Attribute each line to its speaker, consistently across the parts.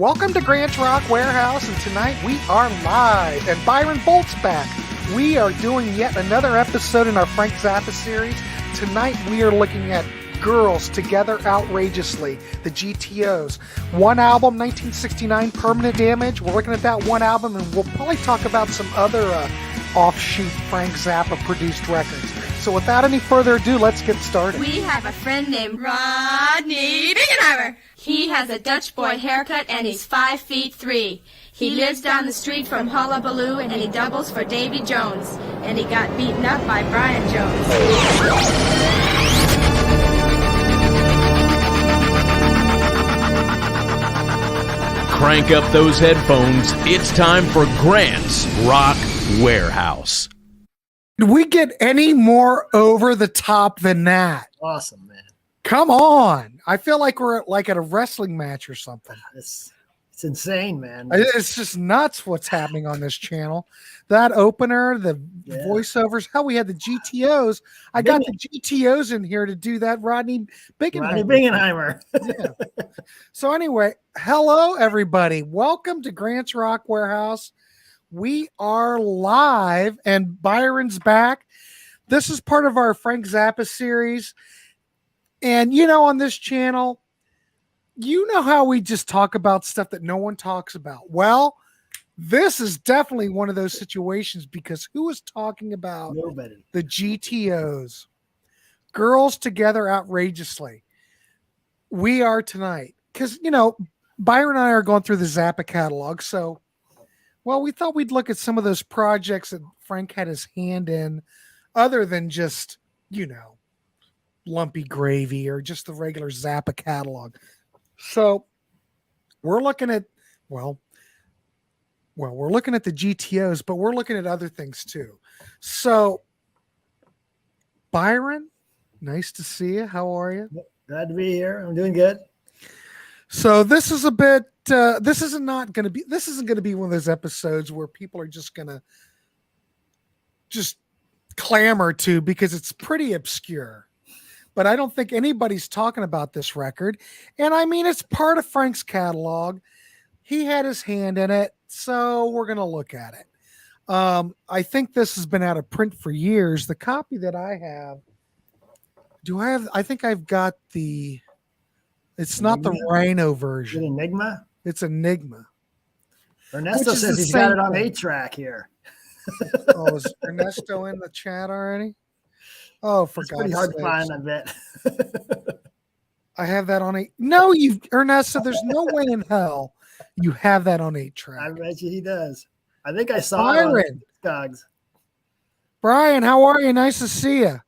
Speaker 1: Welcome to Grant's Rock Warehouse, and tonight we are live, and Byron Boldt's back. We are doing yet another episode in our Frank Zappa series. Tonight we are looking at Girls Together Outrageously, the GTOs. One album, 1969, Permanent Damage. We're looking at that one album, and we'll probably talk about some other offshoot Frank Zappa produced records. So without any further ado, let's get started.
Speaker 2: We have a friend named Rodney Bingenheimer. He has a Dutch boy haircut and he's 5'3". He lives down the street from Hullabaloo and he doubles for Davy Jones. And he got beaten up by Brian Jones.
Speaker 3: Crank up those headphones. It's time for Grant's Rock Warehouse.
Speaker 1: Did we get any more over the top than that?
Speaker 4: Awesome, man.
Speaker 1: Come on. I feel like we're like at a wrestling match or something.
Speaker 4: It's insane, man.
Speaker 1: It's just nuts what's happening on this channel. That opener, the voiceovers, how we had the GTOs. I got the GTOs in here to do that Rodney Bingenheimer. Yeah. So anyway, hello, everybody. Welcome to Grant's Rock Warehouse. We are live, and Byron's back. This is part of our Frank Zappa series. And, you know, on this channel, you know how we just talk about stuff that no one talks about. Well, this is definitely one of those situations because who is talking about
Speaker 4: Nobody.
Speaker 1: The GTOs? Girls Together Outrageously. We are tonight. Because, you know, Byron and I are going through the Zappa catalog, so... Well, we thought we'd look at some of those projects that Frank had his hand in, other than just, you know, Lumpy Gravy or just the regular Zappa catalog. So we're looking at, well, we're looking at the GTOs, but we're looking at other things too. So, Byron, nice to see you. How are you?
Speaker 4: Glad to be here. I'm doing good.
Speaker 1: So this is a bit. This isn't going to be one of those episodes where people are just going to just clamor to because it's pretty obscure. But I don't think anybody's talking about this record. And I mean, it's part of Frank's catalog. He had his hand in it, so we're going to look at it. I think this has been out of print for years. The copy that I have, I think I've got the. It's not the Rhino version.
Speaker 4: Is it Enigma?
Speaker 1: It's Enigma.
Speaker 4: Ernesto says he's got it on 8-track here.
Speaker 1: Oh, is Ernesto in the chat already? Oh, for God's sake.
Speaker 4: Pretty hard to find, I bet.
Speaker 1: I have that on 8. No, Ernesto, there's no way in hell you have that on 8-track.
Speaker 4: I bet you he does. I think I saw
Speaker 1: Byron.
Speaker 4: it on Dogs.
Speaker 1: Brian, how are you? Nice to see you.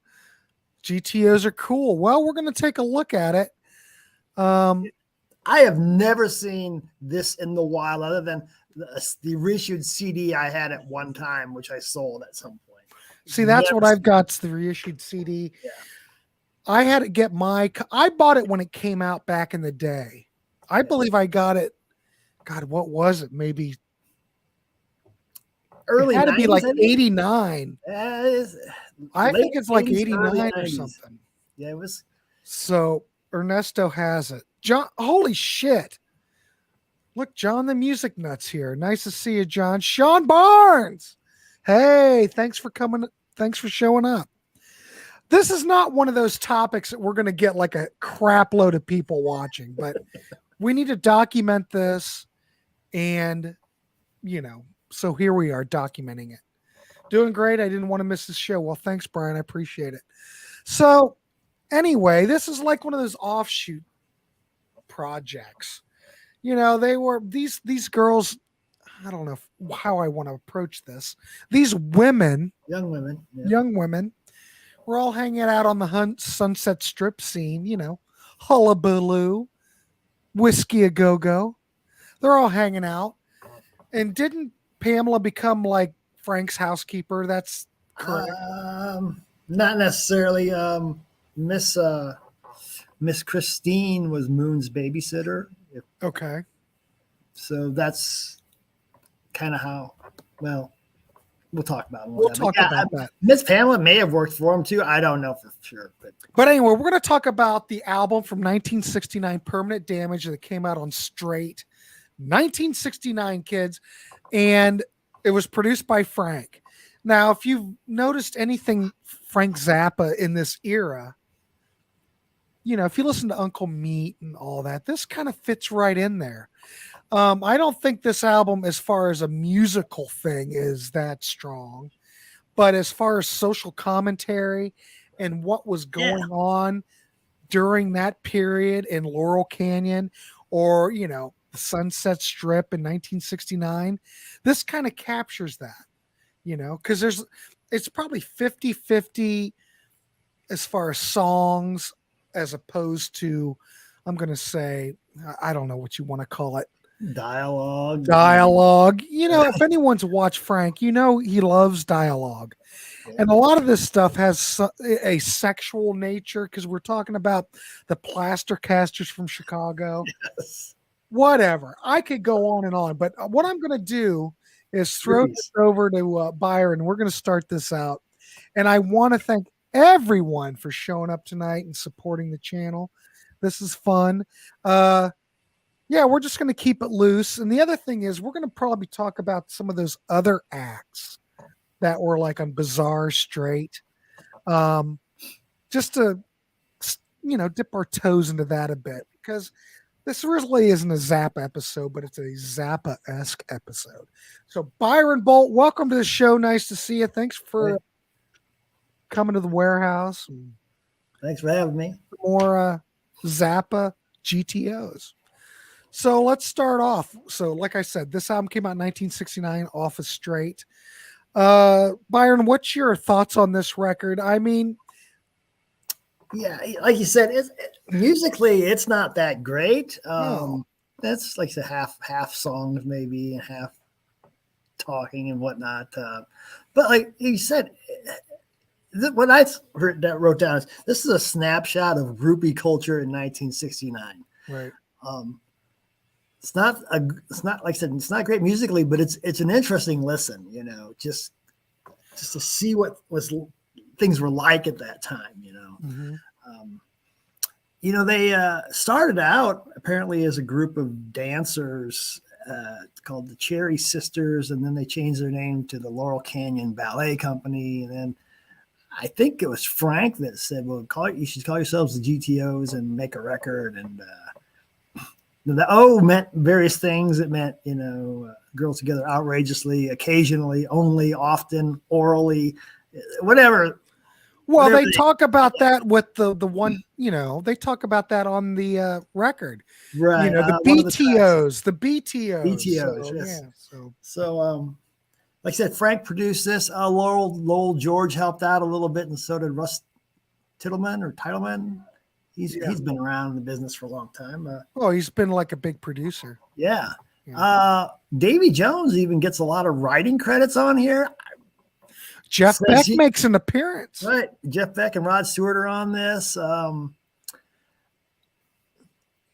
Speaker 1: GTOs are cool. Well, we're going to take a look at it.
Speaker 4: I have never seen this in the wild other than the reissued CD I had at one time, which I sold at some point.
Speaker 1: See, that's what I've got, the reissued CD.
Speaker 4: Yeah.
Speaker 1: I had to get I bought it when it came out back in the day. I believe I got it. God, what was it? Maybe
Speaker 4: early.
Speaker 1: It had to be like
Speaker 4: 89.
Speaker 1: I think it's like 89 or something.
Speaker 4: Yeah, it was.
Speaker 1: So Ernesto has it. John, holy shit. Look, John the Music Nuts here. Nice to see you, John. Sean Barnes. Hey, thanks for coming. Thanks for showing up. This is not one of those topics that we're going to get like a crap load of people watching, but we need to document this. And, you know, so here we are documenting it. Doing great. I didn't want to miss this show. Well, thanks, Brian. I appreciate it. So, anyway, this is like one of those offshoot projects. You know, they were these girls. I don't know how I want to approach this. These women, young women, were all hanging out on the Sunset Strip scene. You know, Hullabaloo, Whiskey a Go Go. They're all hanging out. And didn't Pamela become like Frank's housekeeper? That's correct.
Speaker 4: Not necessarily. Miss Christine was Moon's babysitter.
Speaker 1: Okay.
Speaker 4: So that's kind of how, well, we'll talk about it.
Speaker 1: We'll talk about that.
Speaker 4: Miss Pamela may have worked for him too. I don't know for sure.
Speaker 1: But anyway, we're going to talk about the album from 1969, Permanent Damage, that came out on Straight. 1969, kids. And it was produced by Frank. Now, if you've noticed anything Frank Zappa in this era, if you listen to Uncle Meat and all that, this kind of fits right in there. I don't think this album, as far as a musical thing, is that strong. But as far as social commentary and what was going on during that period in Laurel Canyon or, the Sunset Strip in 1969, this kind of captures that, because it's probably 50-50 as far as songs as opposed to, I'm going to say, I don't know what you want to call it.
Speaker 4: Dialogue.
Speaker 1: If anyone's watched Frank, he loves dialogue. And a lot of this stuff has a sexual nature because we're talking about the Plaster Casters from Chicago.
Speaker 4: Yes.
Speaker 1: Whatever. I could go on and on, but what I'm going to do is throw this over to Byron. We're going to start this out. And I want to thank everyone for showing up tonight and supporting the channel. This is fun. We're just going to keep it loose. And the other thing is we're going to probably talk about some of those other acts that were like on Bizarre Straight. Just to, dip our toes into that a bit because this really isn't a Zappa episode, but it's a Zappa-esque episode. So Byron Boldt, welcome to the show. Nice to see you. Thanks for coming to the Warehouse.
Speaker 4: Thanks for having me.
Speaker 1: More Zappa GTOs. So let's start off. So like I said, this album came out in 1969, Office Straight. Byron, what's your thoughts on this record? I mean,
Speaker 4: like you said, musically, it's not that great.
Speaker 1: No.
Speaker 4: That's like the half songs maybe and half talking and whatnot. But like you said, what I wrote down is this is a snapshot of groupie culture in 1969.
Speaker 1: Right.
Speaker 4: It's not like I said, it's not great musically, but it's an interesting listen, just to see what things were like at that time,
Speaker 1: Mm-hmm.
Speaker 4: They started out apparently as a group of dancers called the Cherry Sisters, and then they changed their name to the Laurel Canyon Ballet Company, and then I think it was Frank that said, "Well, you should call yourselves the GTOs and make a record." And the O meant various things. It meant, girls together outrageously, occasionally, only, often, orally, whatever.
Speaker 1: Well, they talk about that with the one, they talk about that on the record.
Speaker 4: Right.
Speaker 1: The BTOs, the BTOs.
Speaker 4: BTOs, yes. So, like I said, Frank produced this. Lowell George helped out a little bit, and so did Russ Titleman. He's been around in the business for a long time.
Speaker 1: He's been like a big producer.
Speaker 4: Yeah. Davy Jones even gets a lot of writing credits on here.
Speaker 1: Jeff Beck makes an appearance.
Speaker 4: Right. Jeff Beck and Rod Stewart are on this.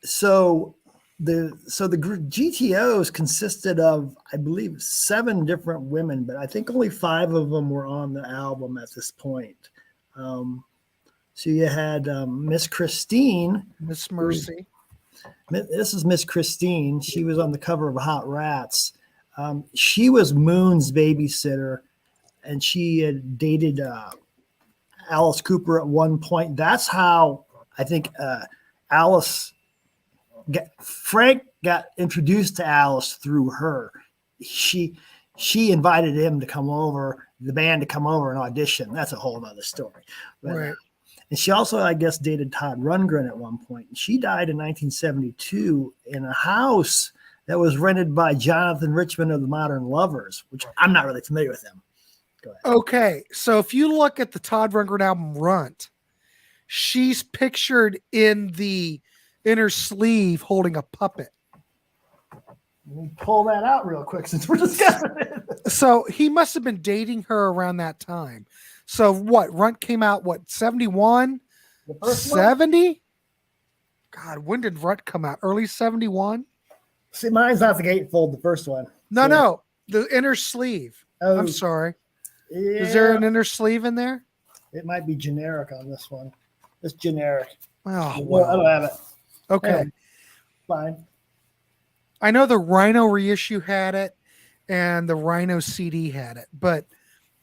Speaker 4: So the GTOs consisted of, I believe, 7 different women, but I think only 5 of them were on the album at this point. So you had Miss Christine.
Speaker 1: Miss Mercy.
Speaker 4: This is Miss Christine. She was on the cover of Hot Rats. She was Moon's babysitter, and she had dated Alice Cooper at one point. That's how I think Frank got introduced to Alice through her. She invited him to come over, the band to come over and audition. That's a whole other story. But,
Speaker 1: right.
Speaker 4: And she also, I guess, dated Todd Rundgren at one point. She died in 1972 in a house that was rented by Jonathan Richman of the Modern Lovers, which I'm not really familiar with them. Go ahead.
Speaker 1: Okay, so if you look at the Todd Rundgren album Runt, she's pictured in the inner sleeve holding a puppet.
Speaker 4: Let me pull that out real quick since we're discussing it.
Speaker 1: So he must have been dating her around that time. So what? Runt came out, 71? 70? God, when did Runt come out? Early 71?
Speaker 4: See, mine's not the gatefold, the first one.
Speaker 1: No, the inner sleeve.
Speaker 4: Oh,
Speaker 1: I'm sorry.
Speaker 4: Yeah.
Speaker 1: Is there an inner sleeve in there?
Speaker 4: It might be generic on this one. It's generic.
Speaker 1: Oh,
Speaker 4: well, I don't have it.
Speaker 1: Okay.
Speaker 4: Hey, fine.
Speaker 1: I know the Rhino reissue had it, and the Rhino CD had it, but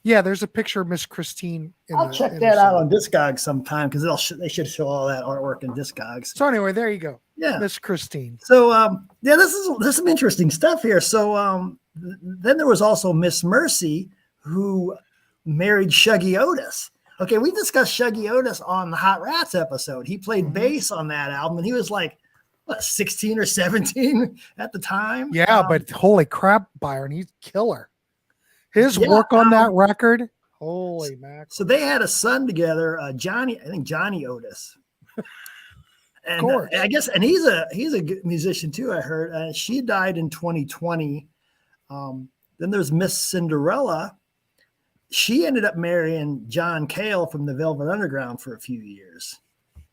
Speaker 1: yeah, there's a picture of Miss Christine.
Speaker 4: I'll check that out on Discogs sometime because they should show all that artwork in Discogs.
Speaker 1: So anyway, there you go.
Speaker 4: Yeah,
Speaker 1: Miss Christine.
Speaker 4: So yeah, there's some interesting stuff here. So then there was also Miss Mercy who married Shuggy Otis. Okay, we discussed Shuggy Otis on the Hot Rats episode. He played bass on that album, and he was like, what, 16 or 17 at the time?
Speaker 1: Yeah, but holy crap, Byron, he's killer. His work on that record, holy mackerel.
Speaker 4: So they had a son together, Johnny, I think Johnny Otis. And
Speaker 1: of course.
Speaker 4: I guess, and he's a good musician too, I heard. She died in 2020. Then there's Miss Cinderella. She ended up marrying John Cale from the Velvet Underground for a few years.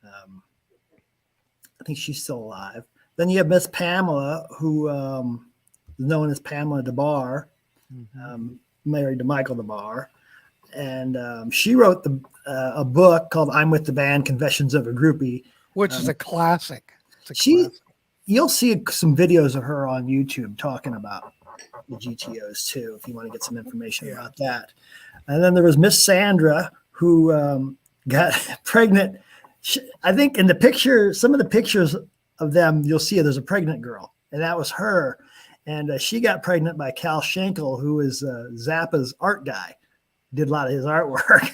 Speaker 4: I think she's still alive. Then you have Miss Pamela, who is known as Pamela DeBar, married to Michael DeBar. And she wrote a book called I'm With the Band, Confessions of a Groupie.
Speaker 1: Which is a classic. Classic.
Speaker 4: You'll see some videos of her on YouTube talking about the GTOs too, if you want to get some information about that. And then there was Miss Sandra, who got pregnant. I think in the picture, some of the pictures of them, you'll see there's a pregnant girl, and that was her. And she got pregnant by Cal Schenkel, who is Zappa's art guy. Did a lot of his artwork.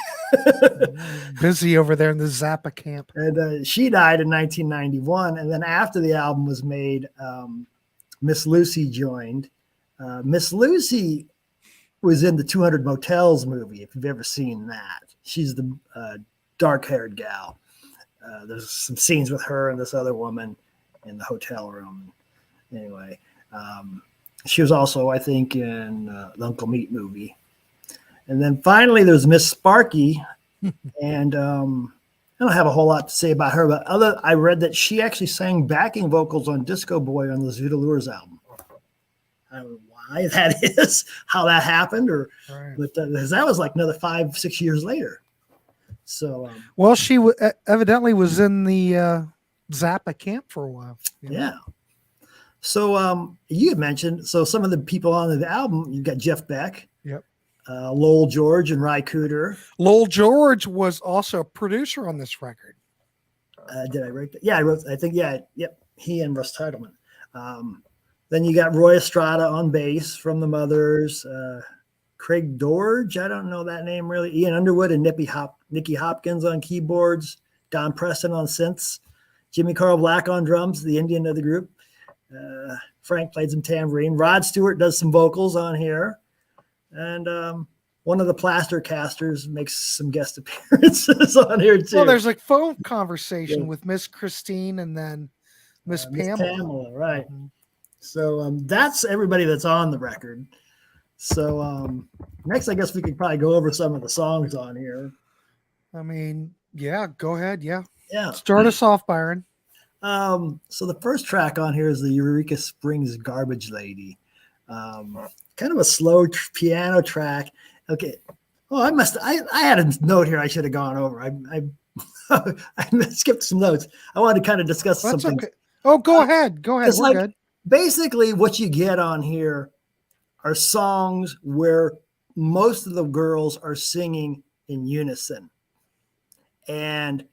Speaker 1: Busy over there in the Zappa camp.
Speaker 4: And she died in 1991. And then after the album was made, Miss Lucy joined. Miss Lucy was in the 200 Motels movie, if you've ever seen that. She's the dark-haired gal. There's some scenes with her and this other woman in the hotel room. Anyway, she was also, I think, in the Uncle Meat movie. And then finally, there's Miss Sparky. And I don't have a whole lot to say about her, but I read that she actually sang backing vocals on Disco Boy on the Zoot Allures album. I don't know why that is, how that happened, but that was like another 5-6 years later. So,
Speaker 1: well, she evidently was in the Zappa camp for a while.
Speaker 4: Yeah. So, you had mentioned, some of the people on the album, you've got Jeff Beck.
Speaker 1: Yep.
Speaker 4: Lowell George and Ry Cooder.
Speaker 1: Lowell George was also a producer on this record.
Speaker 4: Did I write that? Yeah, yep. He and Russ Titleman. Then you got Roy Estrada on bass from the Mothers. Craig Dorge, I don't know that name really. Ian Underwood and Nicky Hopkins on keyboards. Don Preston on synths. Jimmy Carl Black on drums, the Indian of the group. Frank played some tambourine. Rod Stewart does some vocals on here. And one of the Plaster Casters makes some guest appearances on here too.
Speaker 1: Well, there's like phone conversation with Miss Christine and then Miss
Speaker 4: Pamela, right? Mm-hmm. So that's everybody that's on the record. So next, I guess we could probably go over some of the songs on here.
Speaker 1: I mean, yeah, go ahead. Yeah.
Speaker 4: Start
Speaker 1: us off, Byron.
Speaker 4: So the first track on here is the Eureka Springs Garbage Lady. Kind of a slow piano track. Okay. Oh, I had a note here I should have gone over. I skipped some notes. I wanted to kind of discuss something. Okay.
Speaker 1: Oh, go ahead. Go ahead. We're good.
Speaker 4: Basically, what you get on here are songs where most of the girls are singing in unison. And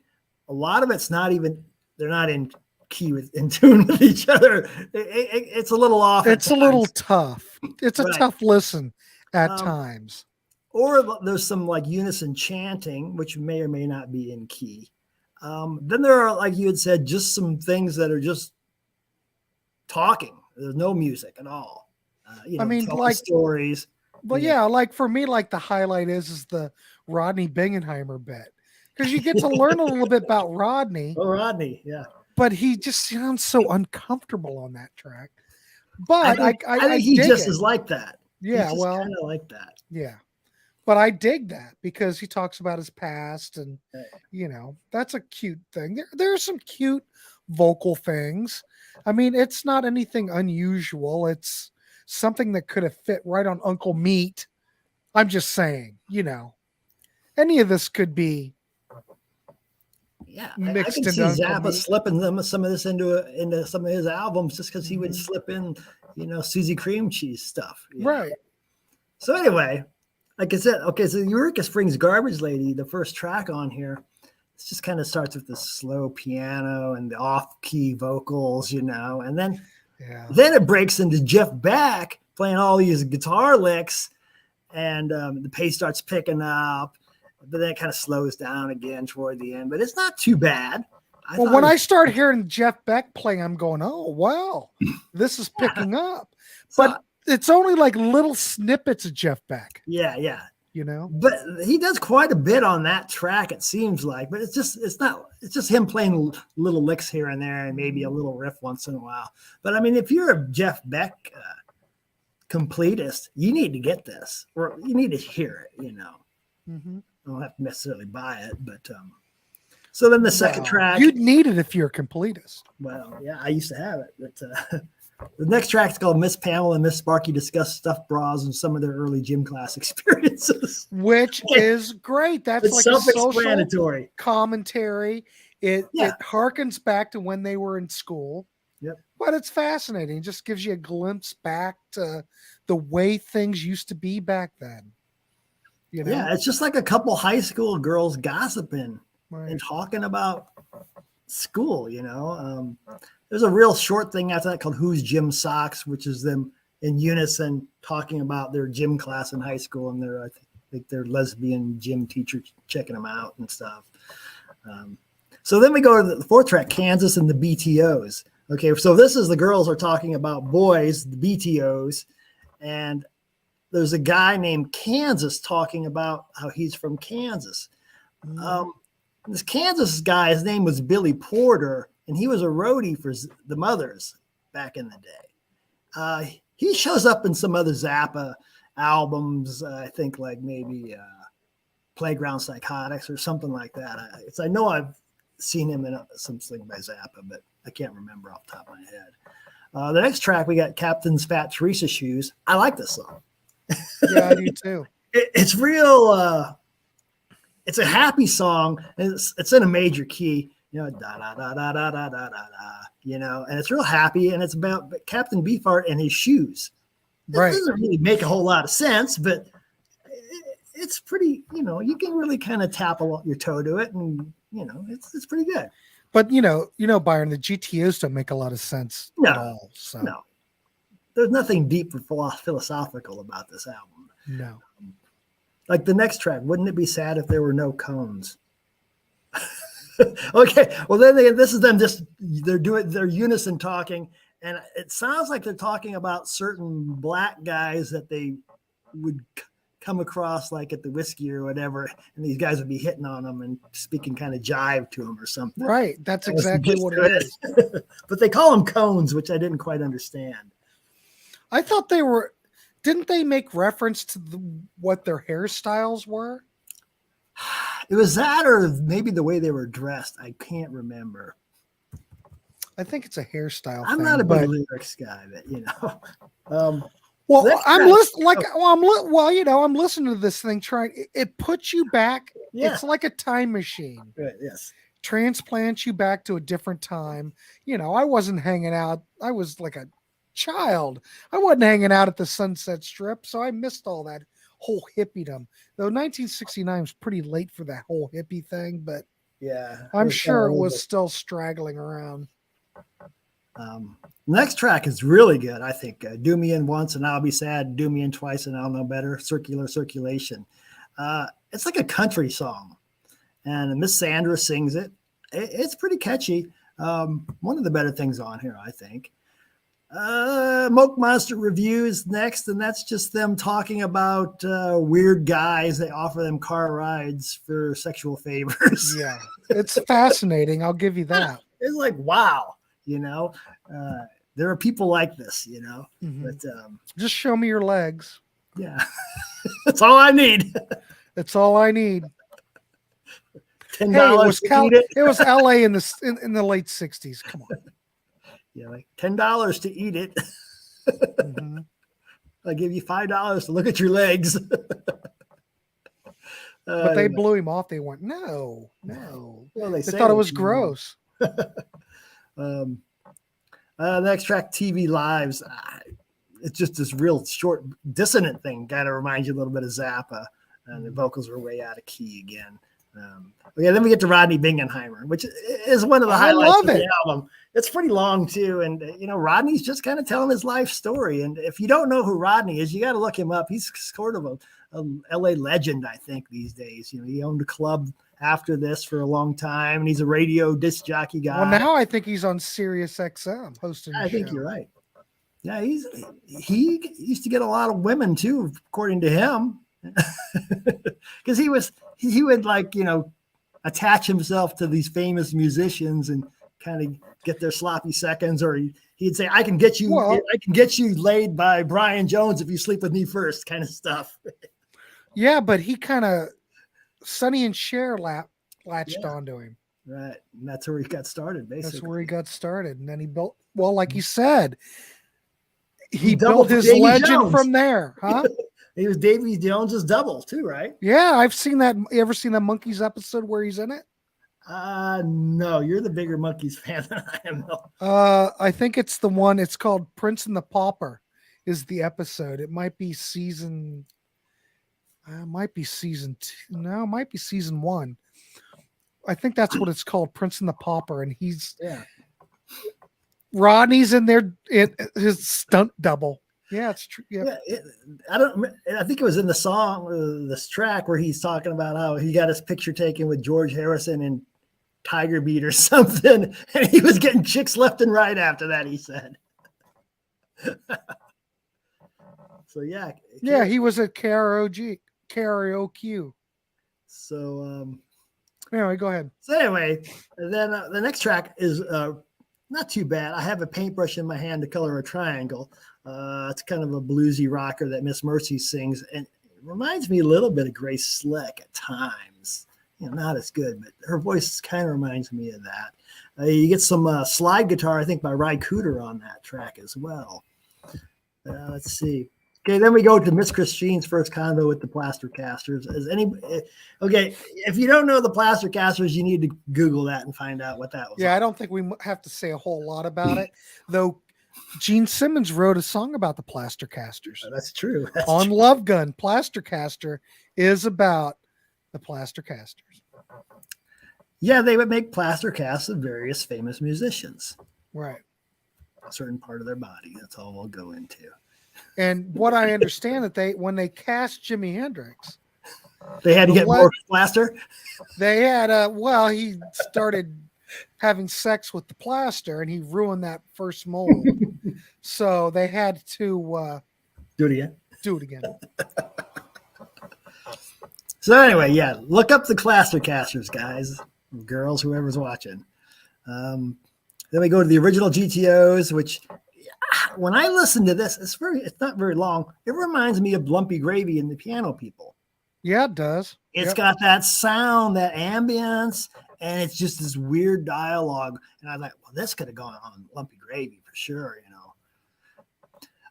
Speaker 4: a lot of it's they're not in key in tune with each other. It's a little off.
Speaker 1: It's a little tough. It's a tough listen at times.
Speaker 4: Or there's some like unison chanting, which may or may not be in key. Then there are, like you had said, just some things that are just talking. There's no music at all. I mean, like stories.
Speaker 1: Well, yeah, like for me, like the highlight is the Rodney Bingenheimer bit, because you get to learn a little bit about Rodney.
Speaker 4: Oh, Rodney, yeah.
Speaker 1: But he just sounds so uncomfortable on that track. But I think
Speaker 4: he just is like that.
Speaker 1: Yeah, well,
Speaker 4: kind of like that.
Speaker 1: Yeah, but I dig that because he talks about his past, and that's a cute thing. There are some cute vocal things. I mean, it's not anything unusual. It's something that could have fit right on Uncle Meat. I'm just saying, any of this could be
Speaker 4: Yeah, I
Speaker 1: mixed
Speaker 4: can see
Speaker 1: into Uncle
Speaker 4: Zappa
Speaker 1: Meat.
Speaker 4: slipping some of this into some of his albums just because he would slip in, Susie Cream Cheese stuff.
Speaker 1: Right.
Speaker 4: So anyway, like I said, okay, so Eureka Springs Garbage Lady, the first track on here, it just kind of starts with the slow piano and the off-key vocals, and then it breaks into Jeff Beck playing all these guitar licks, and the pace starts picking up. But then it kind of slows down again toward the end. But it's not too bad.
Speaker 1: When I start hearing Jeff Beck playing, I'm going, oh, wow, this is picking up. But it's only like little snippets of Jeff Beck.
Speaker 4: Yeah.
Speaker 1: But
Speaker 4: he does quite a bit on that track, it seems like. But it's just him playing little licks here and there and maybe a little riff once in a while. But I mean, if you're a Jeff Beck completist, you need to get this, or you need to hear it, I don't have to necessarily buy it, but so then the second track,
Speaker 1: you'd need it if you're a completist.
Speaker 4: Well, yeah, I used to have it, but the next track is called Miss Pamela and Miss Sparky discuss stuffed bras and some of their early gym class experiences,
Speaker 1: which is great. That's
Speaker 4: it's
Speaker 1: like
Speaker 4: self-explanatory
Speaker 1: a social commentary. It harkens back to when they were in school.
Speaker 4: Yep.
Speaker 1: But it's fascinating. It just gives you a glimpse back to the way things used to be back then.
Speaker 4: Yeah, it's just like a couple high school girls gossiping and talking about school, There's a real short thing after that called Who's Gym Socks, which is them in unison talking about their gym class in high school and their lesbian gym teacher checking them out and stuff. So then we go to the fourth track, Kansas and the BTOs. Okay, so this is the girls are talking about boys, the BTOs, and there's a guy named Kansas talking about how he's from Kansas. This Kansas guy, his name was Billy Porter, and he was a roadie for the Mothers back in the day. He shows up in some other Zappa albums, I think like maybe Playground Psychotics or something like that. I know I've seen him in something by Zappa, but I can't remember off the top of my head. The next track, we got Captain's Fat Teresa Shoes. I like this song.
Speaker 1: Yeah, I do too.
Speaker 4: It's real. It's a happy song. And it's in a major key, da da da da da da da da, and it's real happy. And it's about Captain Beefheart and his shoes. It doesn't really make a whole lot of sense, but it's pretty. You can really kind of tap your toe to it, and it's pretty good.
Speaker 1: But Byron, the GTOs don't make a lot of sense at all. So.
Speaker 4: No. There's nothing deep or philosophical about this album.
Speaker 1: No.
Speaker 4: Like the next track, wouldn't it be sad if there were no cones? Okay, well then this is them they're unison talking, and it sounds like they're talking about certain black guys that they would come across like at the whiskey or whatever, and these guys would be hitting on them and speaking kind of jive to them or something.
Speaker 1: Right, that's exactly what it is.
Speaker 4: But they call them cones, which I didn't quite understand.
Speaker 1: I thought didn't they make reference to what their hairstyles were?
Speaker 4: It was that or maybe the way they were dressed. I can't remember.
Speaker 1: I think it's a hairstyle
Speaker 4: I'm
Speaker 1: thing,
Speaker 4: not a big lyrics guy, but
Speaker 1: I'm listening. I'm listening to this thing. It puts you back.
Speaker 4: Yeah.
Speaker 1: It's like a time machine.
Speaker 4: Right, yes.
Speaker 1: Transplants you back to a different time. I wasn't hanging out. I was like a child. I wasn't hanging out at the Sunset Strip, so I missed all that whole hippiedom. Though 1969 was pretty late for that whole hippie thing, but
Speaker 4: yeah,
Speaker 1: I'm sure it was still straggling around.
Speaker 4: Next track is really good, I think. Do Me In Once and I'll Be Sad. Do Me In Twice and I'll Know Better. Circular Circulation. It's like a country song, and Miss Sandra sings it. It's pretty catchy. One of the better things on here, I think. Moke Monster Reviews next, and that's just them talking about weird guys. They offer them car rides for sexual favors.
Speaker 1: Yeah, it's fascinating. I'll give you that.
Speaker 4: It's like, wow, there are people like this,
Speaker 1: Mm-hmm.
Speaker 4: But
Speaker 1: just show me your legs.
Speaker 4: Yeah, that's all I need.
Speaker 1: That's all I need.
Speaker 4: $10
Speaker 1: it was LA in the late 60s. Come on.
Speaker 4: Yeah, like $10 to eat it. Mm-hmm. I'll give you $5 to look at your legs.
Speaker 1: But they blew him off. They went, no.
Speaker 4: Well,
Speaker 1: They thought it was gross.
Speaker 4: Next track, TV Lives. It's just this real short, dissonant thing. Kind of reminds you a little bit of Zappa. And the vocals were way out of key again. Then we get to Rodney Bingenheimer, which is one of the highlights of the album. It's pretty long too, and Rodney's just kind of telling his life story. And if you don't know who Rodney is, you got to look him up. He's sort of a LA legend, I think, these days. He owned a club after this for a long time, and he's a radio disc jockey guy.
Speaker 1: Well, now I think he's on Sirius XM hosting.
Speaker 4: I think you're right. Yeah, he used to get a lot of women too, according to him. Because he would attach himself to these famous musicians and kind of get their sloppy seconds, or he'd say, I can get you laid by Brian Jones if you sleep with me first, kind of stuff.
Speaker 1: Yeah, but he kind of Sonny and Cher latched onto him.
Speaker 4: Right. And that's where he got started, basically.
Speaker 1: That's where he got started. And then he built, well, like he said, he built his
Speaker 4: Davy
Speaker 1: legend
Speaker 4: Jones
Speaker 1: from there, huh?
Speaker 4: He was Davy Jones's double too, right?
Speaker 1: Yeah, I've seen that. You ever seen that Monkeys episode where he's in it?
Speaker 4: No, you're the bigger Monkeys fan than I am, though.
Speaker 1: I think it's the one. It's called Prince and the Pauper. Is the episode? It might be season. Might be season 2. No, it might be season 1. I think that's what it's called, Prince and the Pauper, and he's Rodney's in there. His stunt double. Yeah, it's true. Yeah.
Speaker 4: I think it was in the song, this track, where he's talking about how he got his picture taken with George Harrison and Tiger Beat or something, and he was getting chicks left and right after that, he said. So yeah,
Speaker 1: he was at KROQ.
Speaker 4: So
Speaker 1: anyway, go ahead.
Speaker 4: So anyway, then the next track is not too bad. I have a paintbrush in my hand to color a triangle. It's kind of a bluesy rocker that Miss Mercy sings, and it reminds me a little bit of Grace Slick at times. Not as good, but her voice kind of reminds me of that. You get some slide guitar, I think, by Ry Cooder on that track as well. Let's see. Okay, then we go to Miss Christine's first convo with the Plaster Casters. Okay, if you don't know the Plaster Casters, you need to Google that and find out what that was.
Speaker 1: Yeah, I don't think we have to say a whole lot about it, though. Gene Simmons wrote a song about the Plaster Casters.
Speaker 4: That's true.
Speaker 1: On true. Love Gun, Plaster Caster is about the Plaster Casters.
Speaker 4: Yeah, they would make plaster casts of various famous musicians.
Speaker 1: Right.
Speaker 4: A certain part of their body. That's all we'll go into.
Speaker 1: And what I understand that when they cast Jimi Hendrix,
Speaker 4: they had to get more plaster.
Speaker 1: They had he started having sex with the plaster and he ruined that first mold. So they had to
Speaker 4: do it again. So anyway, look up the Plaster Casters, guys, girls, whoever's watching. Then we go to the original GTOs, which when I listen to this, it's not very long. It reminds me of Lumpy Gravy and the Piano People.
Speaker 1: Yeah, it does.
Speaker 4: It's got that sound, that ambience, and it's just this weird dialogue. And I was like, well, this could have gone on Lumpy Gravy for sure,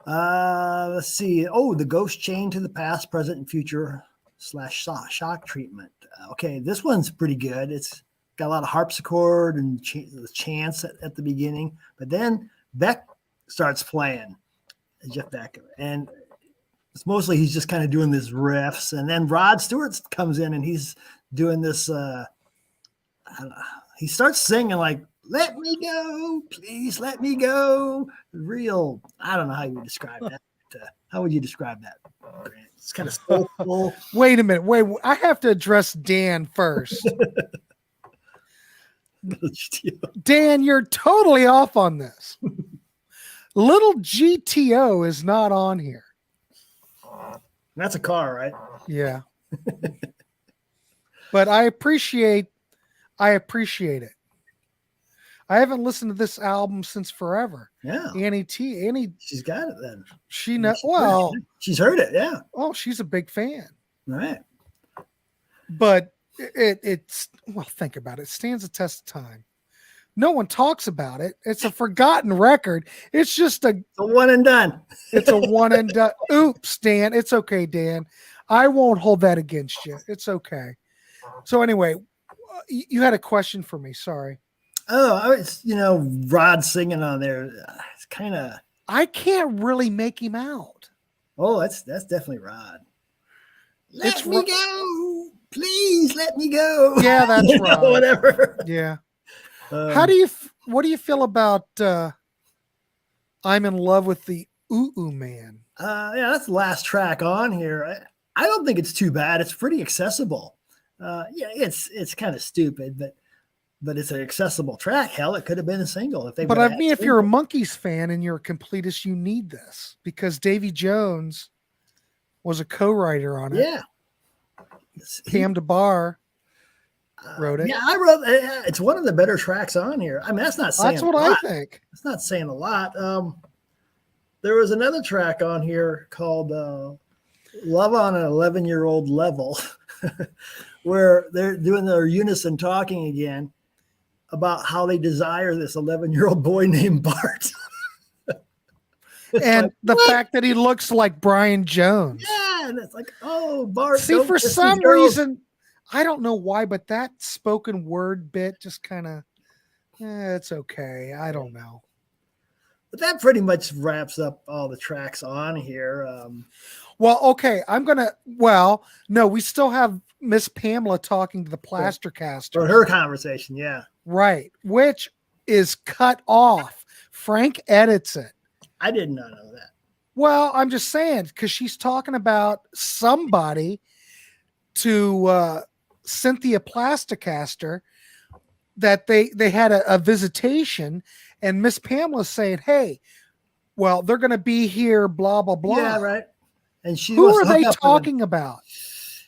Speaker 4: Let's see. Oh, the Ghost Chain to the Past, Present, and Future / Shock Treatment. Okay, this one's pretty good. It's got a lot of harpsichord and chants at the beginning. But then Beck starts playing, Jeff Beck. And it's mostly he's just kind of doing these riffs. And then Rod Stewart comes in and he's doing this. He starts singing like, "Let me go, please let me go." Real, I don't know how you would describe that. How would you describe that, Grant? It's kind of soulful.
Speaker 1: Wait a minute. I have to address Dan first. Dan, you're totally off on this. Little GTO is not on here.
Speaker 4: That's a car, right?
Speaker 1: Yeah. But I appreciate it. I haven't listened to this album since forever.
Speaker 4: Yeah.
Speaker 1: Annie,
Speaker 4: she's got it then.
Speaker 1: She's
Speaker 4: heard it. Yeah.
Speaker 1: Oh, she's a big fan.
Speaker 4: Right.
Speaker 1: But it's think about it. It stands the test of time. No one talks about it. It's a forgotten record. It's just a
Speaker 4: one and done.
Speaker 1: It's a one and done. Oops, Dan. It's okay, Dan. I won't hold that against you. It's okay. So anyway, you had a question for me. Sorry.
Speaker 4: Oh, it's Rod singing on there. It's kind of.
Speaker 1: I can't really make him out.
Speaker 4: Oh, that's definitely Rod. Let me go, please. Let me go.
Speaker 1: Yeah, that's Rod.
Speaker 4: Whatever.
Speaker 1: Yeah. What do you feel about I'm in love with the Ooh Man?
Speaker 4: Yeah, that's the last track on here. I don't think it's too bad. It's pretty accessible. Yeah, it's kind of stupid, but it's an accessible track. Hell, it could have been a single if they.
Speaker 1: But I mean, if you're a Monkees fan and you're a completist, you need this because Davy Jones was a co-writer on it.
Speaker 4: Yeah.
Speaker 1: Cam DeBar wrote it.
Speaker 4: Yeah, I wrote. It's one of the better tracks on here. I mean, that's not saying.
Speaker 1: That's what I think.
Speaker 4: It's not saying a lot. There was another track on here called "Love on an 11-Year-Old Level," where they're doing their unison talking again about how they desire this 11-year-old boy named Bart.
Speaker 1: And
Speaker 4: like,
Speaker 1: the
Speaker 4: what?
Speaker 1: fact that he looks like Brian Jones.
Speaker 4: Yeah, and it's like, oh, Bart.
Speaker 1: See, for some reason, I don't know why, but that spoken word bit just kind of, it's okay. I don't know.
Speaker 4: But that pretty much wraps up all the tracks on here.
Speaker 1: Well, okay, no, we still have Miss Pamela talking to the plaster caster.
Speaker 4: For her conversation, yeah.
Speaker 1: Right, which is cut off. Frank edits it.
Speaker 4: I did not know that.
Speaker 1: Well, I'm just saying, because she's talking about somebody to Cynthia Plasticaster that they had a visitation, and Miss Pamela's saying, hey, well, they're going to be here, blah, blah, blah.
Speaker 4: Yeah, right. And
Speaker 1: who are they talking about?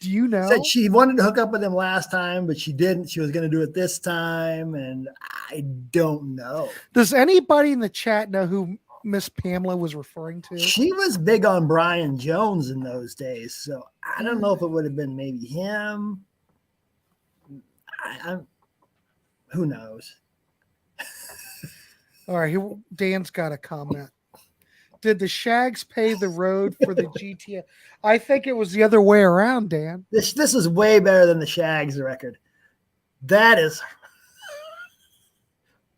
Speaker 1: Do you know?
Speaker 4: Said she wanted to hook up with him last time, but she didn't. She was going to do it this time, and I don't know.
Speaker 1: Does anybody in the chat know who Miss Pamela was referring to?
Speaker 4: She was big on Brian Jones in those days, so I don't know if it would have been maybe him. Who knows?
Speaker 1: All right, here, Dan's got a comment. Did the Shags pave the road for the GTO? I think it was the other way around, Dan.
Speaker 4: This is way better than the Shags record. That is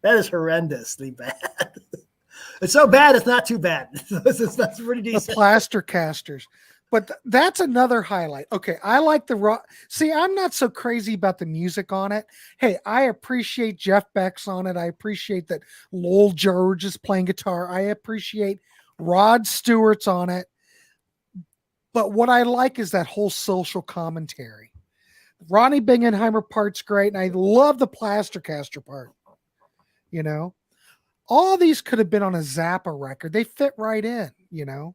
Speaker 4: horrendously bad. It's so bad, it's not too bad. That's pretty decent.
Speaker 1: The plaster casters. But that's another highlight. Okay, I like the rock. See, I'm not so crazy about the music on it. Hey, I appreciate Jeff Beck's on it. I appreciate that Lowell George is playing guitar. I appreciate Rod Stewart's on it. But what I like is that whole social commentary. Ronnie Bingenheimer part's great, and I love the Plastercaster part. You know? All these could have been on a Zappa record. They fit right in, you know?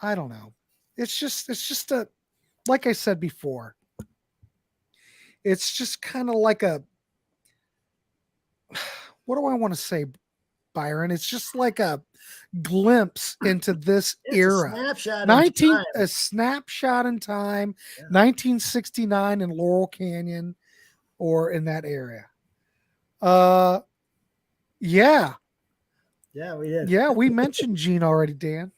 Speaker 1: I don't know. It's just a, like I said before, it's just kind of like a, what do I want to say, Byron? It's just like a glimpse into this era. A snapshot in time, yeah. 1969 in Laurel Canyon or in that area. Yeah,
Speaker 4: we did.
Speaker 1: Yeah, we mentioned Gene already, Dan.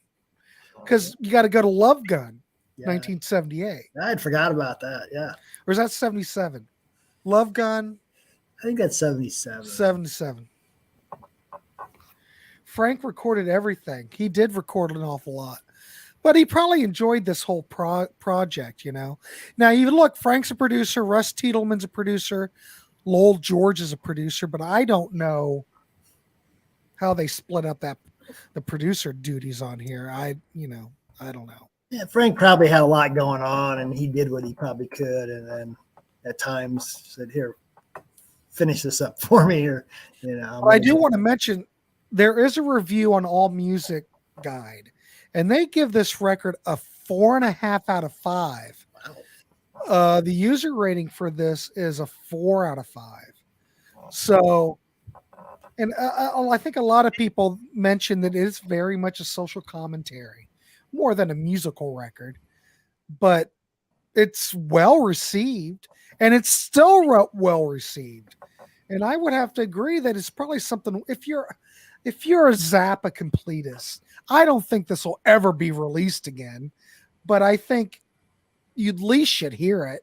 Speaker 1: Because you got to go to Love Gun, 1978.
Speaker 4: I'd forgot about that, yeah.
Speaker 1: Or is that 77? Love Gun?
Speaker 4: I think that's 77.
Speaker 1: 77. Frank recorded everything. He did record an awful lot. But he probably enjoyed this whole project, you know. Now, you look, Frank's a producer. Russ Tiedelman's a producer. Lowell George is a producer. But I don't know how they split up the producer duties on here. I don't know.
Speaker 4: Yeah, Frank probably had a lot going on, and he did what he probably could, and then at times said, "Here, finish this up for me," or
Speaker 1: I do want to mention there is a review on All Music Guide, and they give this record a 4.5 out of 5. Wow. The user rating for this is a 4 out of 5. So. And I think a lot of people mention that it is very much a social commentary, more than a musical record. But it's well received, and it's still well received. And I would have to agree that it's probably something. If you're a Zappa completist, I don't think this will ever be released again. But I think you at least should hear it.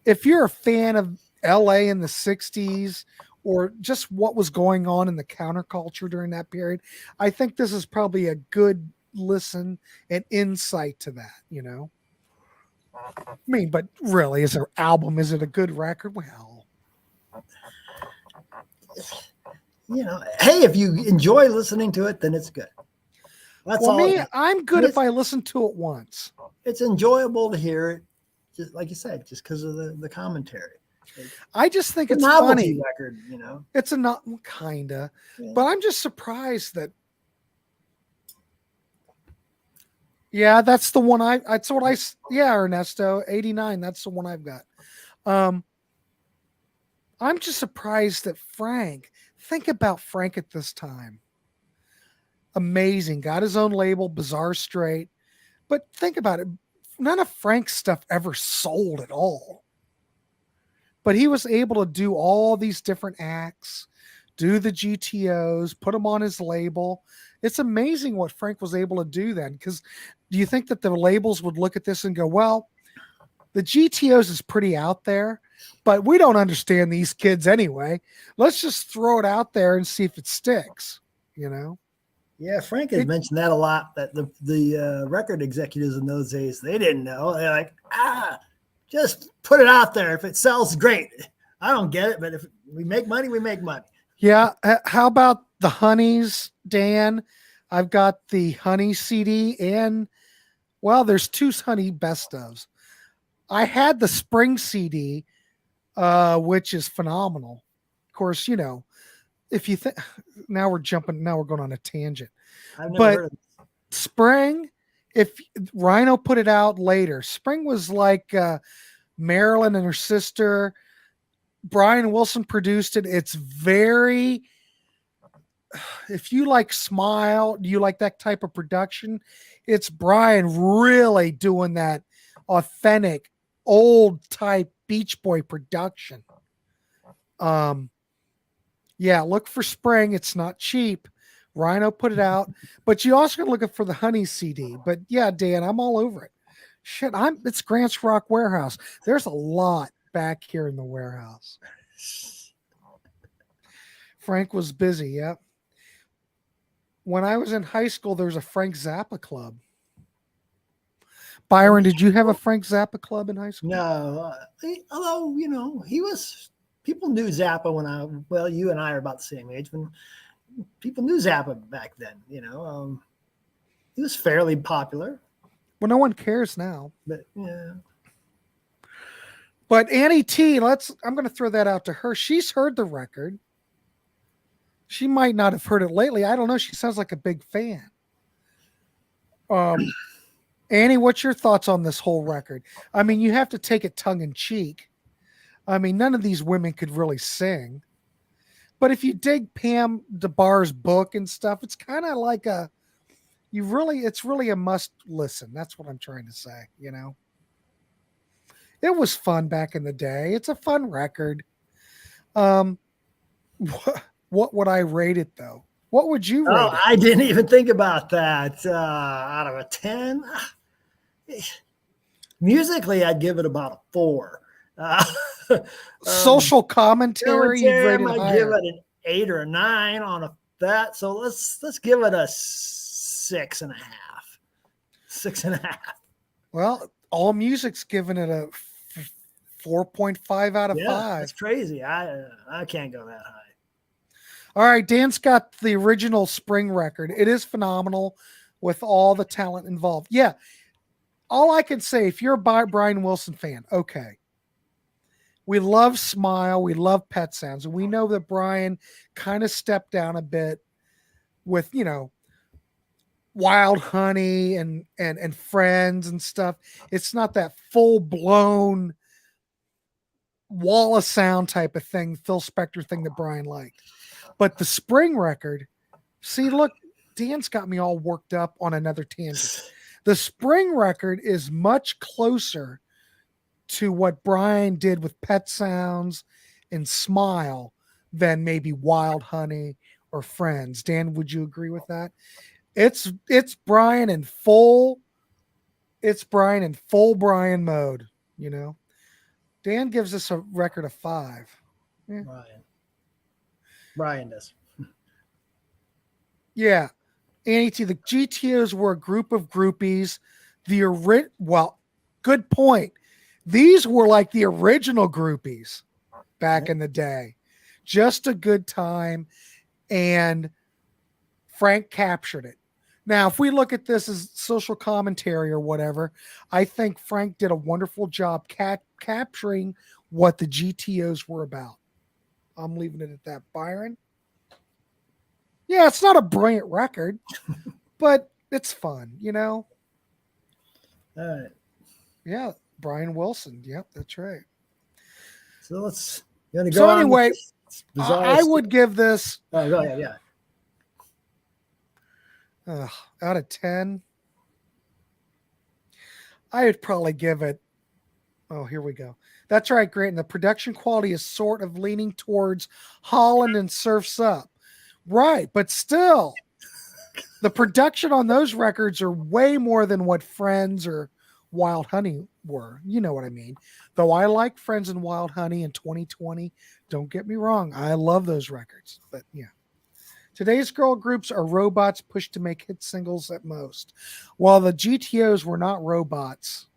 Speaker 1: If you're a fan of LA in the 60s or just what was going on in the counterculture during that period, I think this is probably a good listen and insight to that, you know? I mean, but really, is their album, is it a good record? Well,
Speaker 4: you know, hey, if you enjoy listening to it, then it's good. That's
Speaker 1: well,
Speaker 4: all.
Speaker 1: me, I'm good if I listen to it once.
Speaker 4: It's enjoyable to hear it, just like you said, just because of the commentary.
Speaker 1: I just think it's
Speaker 4: novelty
Speaker 1: funny.
Speaker 4: record, you know.
Speaker 1: It's a not kinda, but I'm just surprised that. Yeah, that's the one that's what yeah, Ernesto, 89. That's the one I've got. I'm just surprised that Frank, think about Frank at this time. Amazing. Got his own label, Bizarre Straight. But think about it. None of Frank's stuff ever sold at all. But he was able to do all these different acts, do the GTOs, put them on his label. It's amazing what Frank was able to do then. Because do you think that the labels would look at this and go, well, the GTOs is pretty out there, but we don't understand these kids anyway. Let's just throw it out there and see if it sticks, you know?
Speaker 4: Yeah, Frank has mentioned that a lot, that the record executives in those days, they didn't know. They're like, just put it out there. If it sells, great. I don't get it, but if we make money, we make money.
Speaker 1: Yeah. How about the Honeys, Dan? I've got the Honey CD and, well, there's two Honey best ofs. I had the Spring CD, which is phenomenal. Of course, you know, if you think now we're going on a tangent.
Speaker 4: I've never heard of it.
Speaker 1: Spring, if Rhino put it out later, Spring was like Marilyn and her sister. Brian Wilson produced it. It's very, if you like Smile, you like that type of production, it's Brian really doing that authentic old type Beach Boy production. Yeah, look for Spring. It's not cheap. Rhino put it out, but you also got to look for the Honey CD. But yeah, Dan, I'm all over it. Shit, it's Grant's Rock Warehouse. There's a lot back here in the warehouse. Frank was busy. Yep. When I was in high school, there was a Frank Zappa club. Byron, did you have a Frank Zappa club in high school?
Speaker 4: No, although, you know, people knew Zappa well, you and I are about the same age, when people knew Zappa back then, you know. He was fairly popular.
Speaker 1: Well, no one cares now.
Speaker 4: But yeah.
Speaker 1: But Annie T, I'm going to throw that out to her. She's heard the record. She might not have heard it lately. I don't know. She sounds like a big fan. Annie, what's your thoughts on this whole record? I mean, you have to take it tongue in cheek. I mean, none of these women could really sing. But if you dig Pam DeBar's book and stuff, it's kind of like it's really a must listen. That's what I'm trying to say, you know. It was fun back in the day. It's a fun record. What would I rate it though? What would you rate it?
Speaker 4: I didn't even think about that. Out of a 10, musically, I'd give it about a 4.
Speaker 1: Social commentary,
Speaker 4: I might give it an 8 or a 9 on that. So let's give it a 6.5. 6.5.
Speaker 1: Well, All Music's giving it a 4.5 out of 5.
Speaker 4: That's crazy. I can't go that high.
Speaker 1: All right, Dan's got the original Spring record. It is phenomenal with all the talent involved. Yeah, all I can say, if you're a Brian Wilson fan, okay. We love Smile. We love Pet Sounds. And we know that Brian kind of stepped down a bit with, you know, Wild Honey and Friends and stuff. It's not that full-blown wall of sound type of thing, Phil Spector thing that Brian liked. But the Spring record, see, look, Dan's got me all worked up on another tangent. The Spring record is much closer to what Brian did with Pet Sounds and Smile than maybe Wild Honey or Friends. Dan, would you agree with that? It's Brian in full. It's Brian in full Brian mode. You know, Dan gives us a record of 5. Yeah.
Speaker 4: Brian does.
Speaker 1: Yeah. Annie T, the GTOs were a group of groupies. Well, good point. These were like the original groupies back in the day. Just a good time. And Frank captured it. Now, if we look at this as social commentary or whatever, I think Frank did a wonderful job capturing what the GTOs were about. I'm leaving it at that. Byron? Yeah, it's not a brilliant record, but it's fun, you know?
Speaker 4: All right.
Speaker 1: Yeah, Brian Wilson. Yep, that's right.
Speaker 4: So let's go
Speaker 1: so
Speaker 4: on
Speaker 1: anyway, I
Speaker 4: stuff.
Speaker 1: would give this
Speaker 4: Oh, go ahead, yeah.
Speaker 1: Out of 10, I would probably give it. Oh, here we go. That's right, Grant. And the production quality is sort of leaning towards Holland and Surf's Up. Right, but still, the production on those records are way more than what Friends or Wild Honey were. You know what I mean? Though I like Friends and Wild Honey in 2020. Don't get me wrong. I love those records. But yeah. Today's girl groups are robots pushed to make hit singles at most. While the GTOs were not robots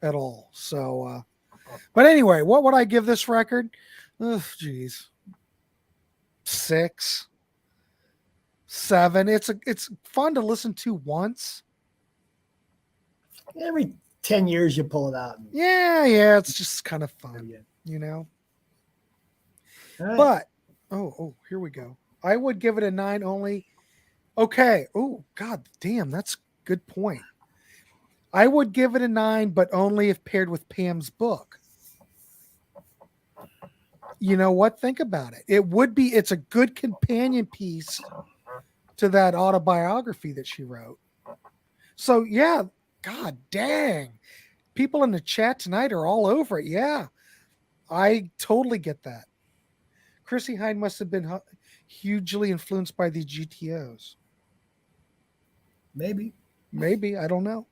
Speaker 1: at all. So, but anyway, what would I give this record? Oh, geez. 6, 7. It's fun to listen to once.
Speaker 4: Every 10 years you pull it out.
Speaker 1: Yeah, it's just kind of fun, you know.
Speaker 4: Right.
Speaker 1: But here we go. I would give it a 9 only. Okay. Oh, God damn, that's a good point. I would give it a 9, but only if paired with Pam's book. You know what? Think about it. It's a good companion piece to that autobiography that she wrote. So yeah, God dang. People in the chat tonight are all over it. Yeah. I totally get that. Chrissy Hynde must have been hugely influenced by the GTOs.
Speaker 4: Maybe.
Speaker 1: I don't know.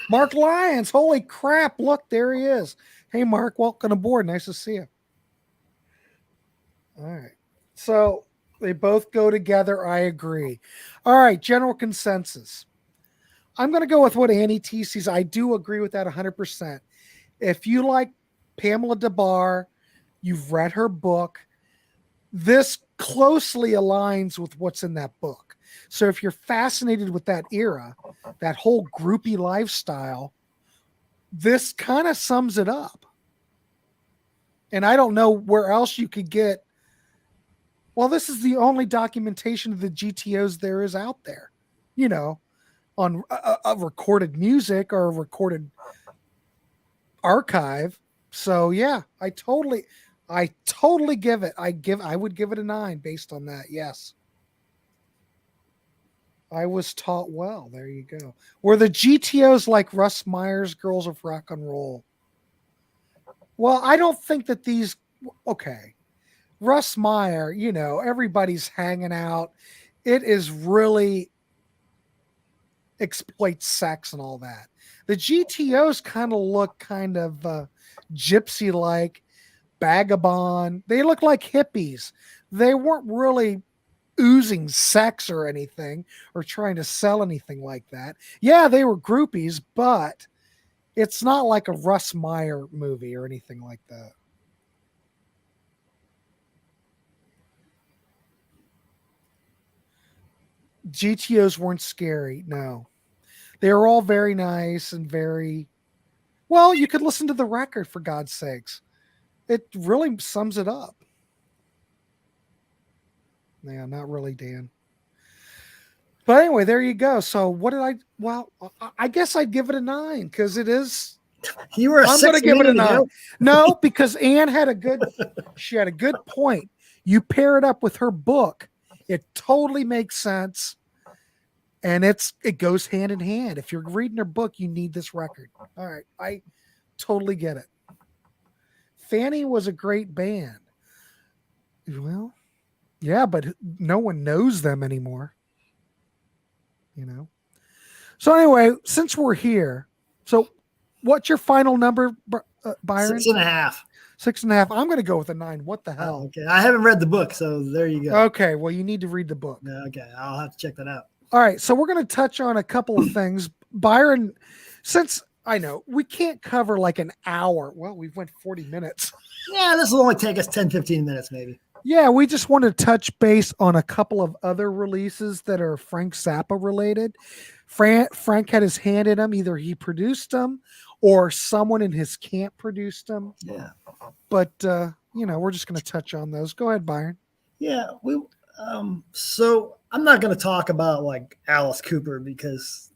Speaker 1: Mark Lyons, holy crap, look, there he is. Hey Mark, welcome aboard. Nice to see you. All right. So they both go together. I agree. All right, general consensus. I'm going to go with what Annie T sees. I do agree with that 100%. If you like Pamela DeBar, you've read her book, this closely aligns with what's in that book. So if you're fascinated with that era, that whole groupie lifestyle, this kind of sums it up. And I don't know where else you could get. Well, this is the only documentation of the GTOs there is out there, you know, on a recorded music or a recorded archive. So yeah, I totally give it. I would give it a 9 based on that. Yes. I was taught well. There you go. Were the GTOs like Russ Meyer's Girls of Rock and Roll? Well, I don't think that these. Okay, Russ Meyer. You know, everybody's hanging out. It is really exploits sex and all that. The GTOs kind of look kind of gypsy-like, vagabond. They look like hippies. They weren't really oozing sex or anything or trying to sell anything like that. Yeah, they were groupies, but it's not like a Russ Meyer movie or anything like that. GTOs weren't scary. No, they were all very nice and very well. You could listen to the record for God's sakes. It really sums it up. Yeah, not really, Dan. But anyway, there you go. So what did I? Well, I guess I'd give it a 9 because it is.
Speaker 4: You were.
Speaker 1: I'm going to give it a 9. No, because Anne had a good. She had a good point. You pair it up with her book, it totally makes sense. And it goes hand in hand. If you're reading their book, you need this record. All right. I totally get it. Fanny was a great band. Well, yeah, but no one knows them anymore. You know? So anyway, since we're here, so what's your final number, Byron?
Speaker 4: 6.5.
Speaker 1: 6.5. I'm going to go with a 9. What the hell?
Speaker 4: Oh, okay. I haven't read the book, so there you go.
Speaker 1: Okay. Well, you need to read the book.
Speaker 4: Okay. I'll have to check that out.
Speaker 1: All right. So we're going to touch on a couple of things. Byron, since I know we can't cover like an hour. Well, we've went 40 minutes.
Speaker 4: Yeah, this will only take us 10, 15 minutes maybe.
Speaker 1: Yeah, we just want to touch base on a couple of other releases that are Frank Zappa related. Frank had his hand in them. Either he produced them or someone in his camp produced them.
Speaker 4: Yeah.
Speaker 1: But, we're just going to touch on those. Go ahead, Byron.
Speaker 4: Yeah. So I'm not going to talk about like Alice Cooper because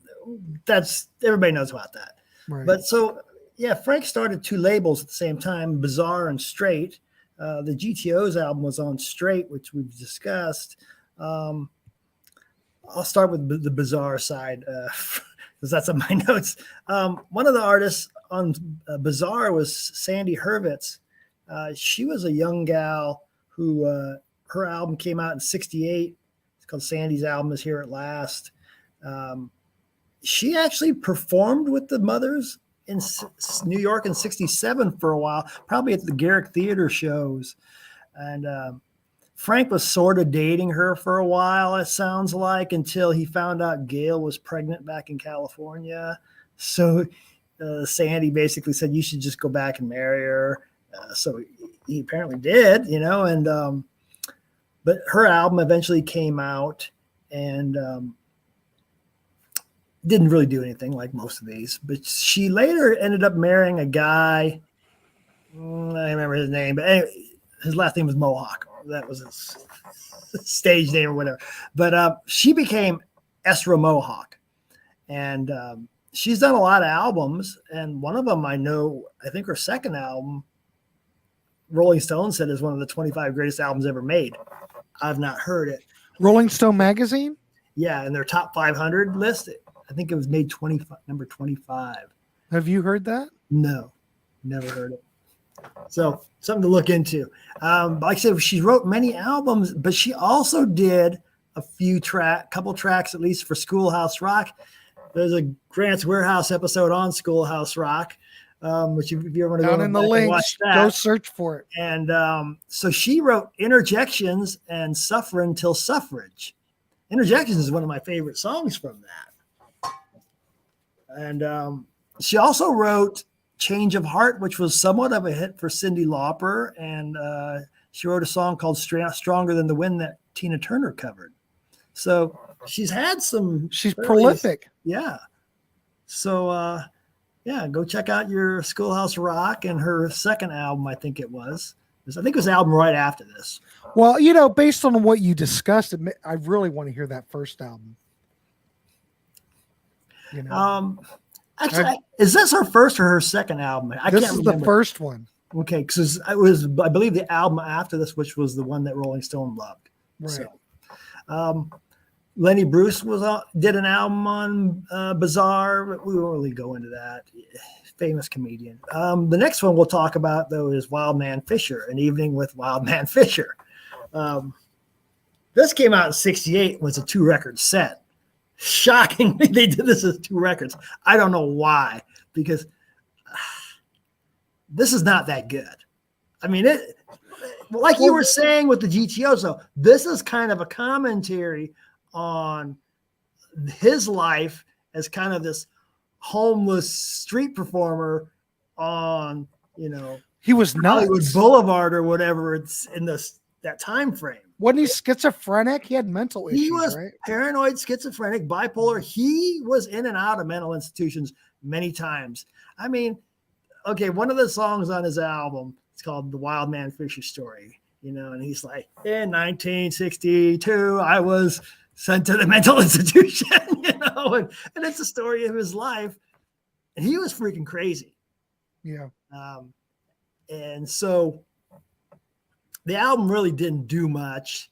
Speaker 4: everybody knows about that.
Speaker 1: Right.
Speaker 4: But so, yeah, Frank started 2 labels at the same time, Bizarre and Straight. The GTOs album was on Straight, which we've discussed. I'll start with the Bizarre side because that's on my notes. One of the artists on Bizarre was Sandy Hurwitz. She was a young gal who her album came out in '68. It's called Sandy's Album Is Here at Last. She actually performed with the Mothers in New York in '67 for a while, probably at the Garrick Theater shows. And Frank was sort of dating her for a while, it sounds like, until he found out Gail was pregnant back in California. So Sandy basically said, you should just go back and marry her. So he apparently did, and but her album eventually came out and didn't really do anything like most of these, but she later ended up marrying a guy. I don't remember his name, but anyway, his last name was Mohawk. That was his stage name or whatever. But she became Esra Mohawk, and she's done a lot of albums. And one of them I think her second album, Rolling Stone said is one of the 25 greatest albums ever made. I've not heard it.
Speaker 1: Rolling Stone magazine?
Speaker 4: Yeah, in their top 500 list. I think it was made number 25.
Speaker 1: Have you heard that?
Speaker 4: No, never heard it. So something to look into. Like I said, she wrote many albums, but she also did a couple tracks, at least for Schoolhouse Rock. There's a Grant's Warehouse episode on Schoolhouse Rock, which if you ever want to go
Speaker 1: down in the links,
Speaker 4: watch that,
Speaker 1: go search for it.
Speaker 4: And so she wrote Interjections and Sufferin' Till Suffrage. Interjections is one of my favorite songs from that. And she also wrote Change of Heart, which was somewhat of a hit for Cyndi Lauper. And she wrote a song called Stronger Than the Wind that Tina Turner covered. So she's had some.
Speaker 1: She's prolific.
Speaker 4: Yeah. So, go check out your Schoolhouse Rock and her second album, I think it was. I think it was the album right after this.
Speaker 1: Well, based on what you discussed, I really want to hear that first album.
Speaker 4: Actually, is this her first or her second album?
Speaker 1: This is the first one.
Speaker 4: Okay, because it was, I believe, the album after this, which was the one that Rolling Stone loved.
Speaker 1: Right.
Speaker 4: So, Lenny Bruce did an album on Bizarre, but we won't really go into that. Famous comedian. The next one we'll talk about, though, is Wild Man Fisher, An Evening with Wild Man Fisher. This came out in '68, was a 2-record set. Shockingly, they did this as 2 records. I don't know why, because this is not that good. I mean, like you were saying with the GTOs, though, this is kind of a commentary on his life as kind of this homeless street performer on,
Speaker 1: he was
Speaker 4: Hollywood
Speaker 1: nuts.
Speaker 4: Boulevard or whatever it's in that time frame.
Speaker 1: Wasn't he schizophrenic? He had mental issues,
Speaker 4: He was
Speaker 1: right?
Speaker 4: paranoid, schizophrenic, bipolar. He was in and out of mental institutions many times. I mean, okay, one of the songs on his album, it's called The Wild Man Fisher Story, and he's like, in 1962, I was sent to the mental institution, and it's a story of his life. And he was freaking crazy.
Speaker 1: Yeah.
Speaker 4: And so the album really didn't do much.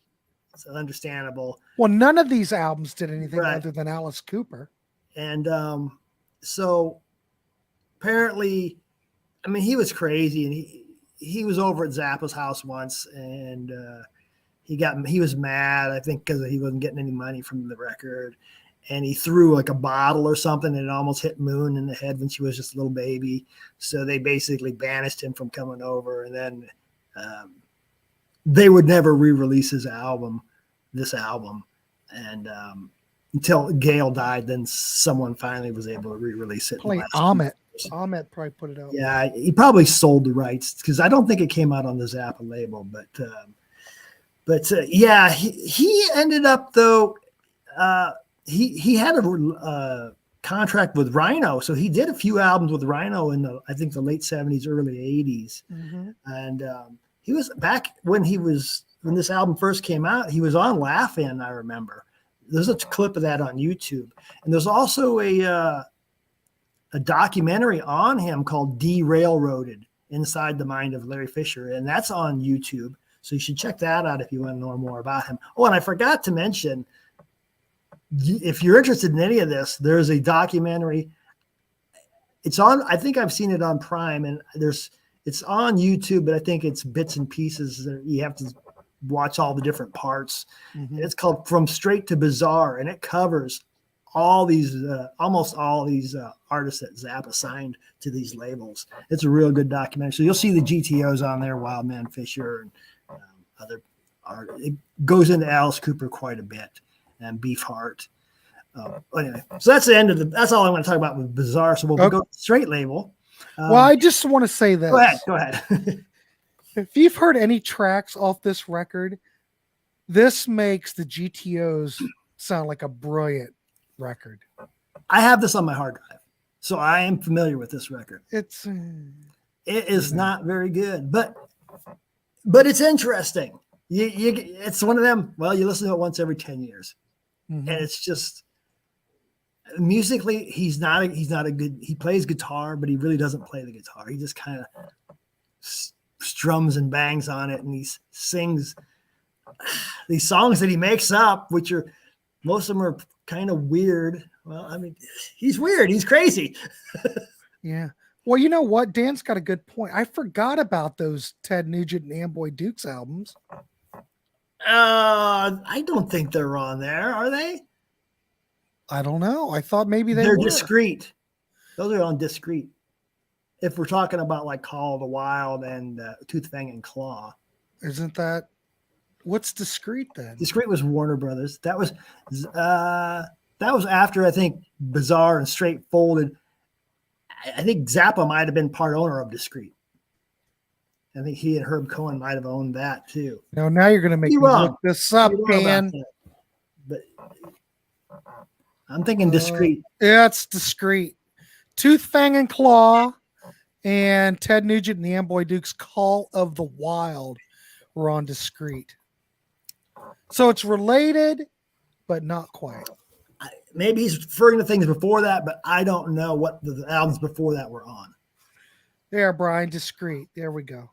Speaker 4: It's understandable.
Speaker 1: Well, none of these albums did anything
Speaker 4: Right.
Speaker 1: other than Alice Cooper.
Speaker 4: And so apparently, I mean, he was crazy, and he was over at Zappa's house once, and he was mad, I think, because he wasn't getting any money from the record, and he threw like a bottle or something, and it almost hit Moon in the head when she was just a little baby. So they basically banished him from coming over, and then they would never re-release this album, and until Gail died, then someone finally was able to re-release it.
Speaker 1: Probably Ahmet. Ahmet probably put it out.
Speaker 4: Yeah, he probably sold the rights because I don't think it came out on the Zappa label. But yeah, he ended up though. He had a contract with Rhino, so he did a few albums with Rhino in I think the late 70s, early 80s, and he was back when this album first came out. He was on Laugh-In, I remember. There's a clip of that on YouTube, and there's also a documentary on him called Derailroaded: Inside the Mind of Larry Fisher, and that's on YouTube. So you should check that out if you want to know more about him. Oh, and I forgot to mention, if you're interested in any of this, there's a documentary. It's on, I think I've seen it on Prime, and it's on YouTube, but I think it's bits and pieces. You have to watch all the different parts. It's called From Straight to Bizarre, and it covers all these, almost all these artists that Zappa signed to these labels. It's a real good documentary. So you'll see the GTOs on there, Wildman Fisher, and other art. It goes into Alice Cooper quite a bit, and Beefheart. Anyway, so that's the end of that's all I want to talk about with Bizarre. So we'll go straight label.
Speaker 1: Well, I just want to say this.
Speaker 4: Go ahead.
Speaker 1: If you've heard any tracks off this record, this makes the GTOs sound like a brilliant record.
Speaker 4: I have this on my hard drive, so I am familiar with this record.
Speaker 1: It
Speaker 4: is not very good, but it's interesting. It's one of them. Well, you listen to it once every 10 years, and it's just musically, he's not a good. He plays guitar, but he really doesn't play the guitar. He just kind of strums and bangs on it, and he sings these songs that he makes up, which are most of them are kind of weird. Well, I mean, he's weird. He's crazy.
Speaker 1: Yeah. Well, you know what? Dan's got a good point. I forgot about those Ted Nugent and Amboy Dukes albums.
Speaker 4: I don't think they're on there, are they?
Speaker 1: I don't know. I thought maybe
Speaker 4: they're
Speaker 1: were.
Speaker 4: Discreet. Those are on Discreet. If we're talking about like Call of the Wild and Tooth, Fang, and Claw.
Speaker 1: Isn't that what's Discreet then?
Speaker 4: Discreet was Warner Brothers. That was after, I think, Bizarre and Straight folded. I think Zappa might have been part owner of Discreet. I think he and Herb Cohen might have owned that too.
Speaker 1: Now you're going to make me look this up, Dan.
Speaker 4: But I'm thinking Discreet.
Speaker 1: Yeah, it's Discreet. Tooth, Fang, and Claw and Ted Nugent and the Amboy Dukes' Call of the Wild were on Discreet. So it's related, but not quite.
Speaker 4: Maybe he's referring to things before that, but I don't know what the albums before that were on.
Speaker 1: There, Brian, Discreet. There we go.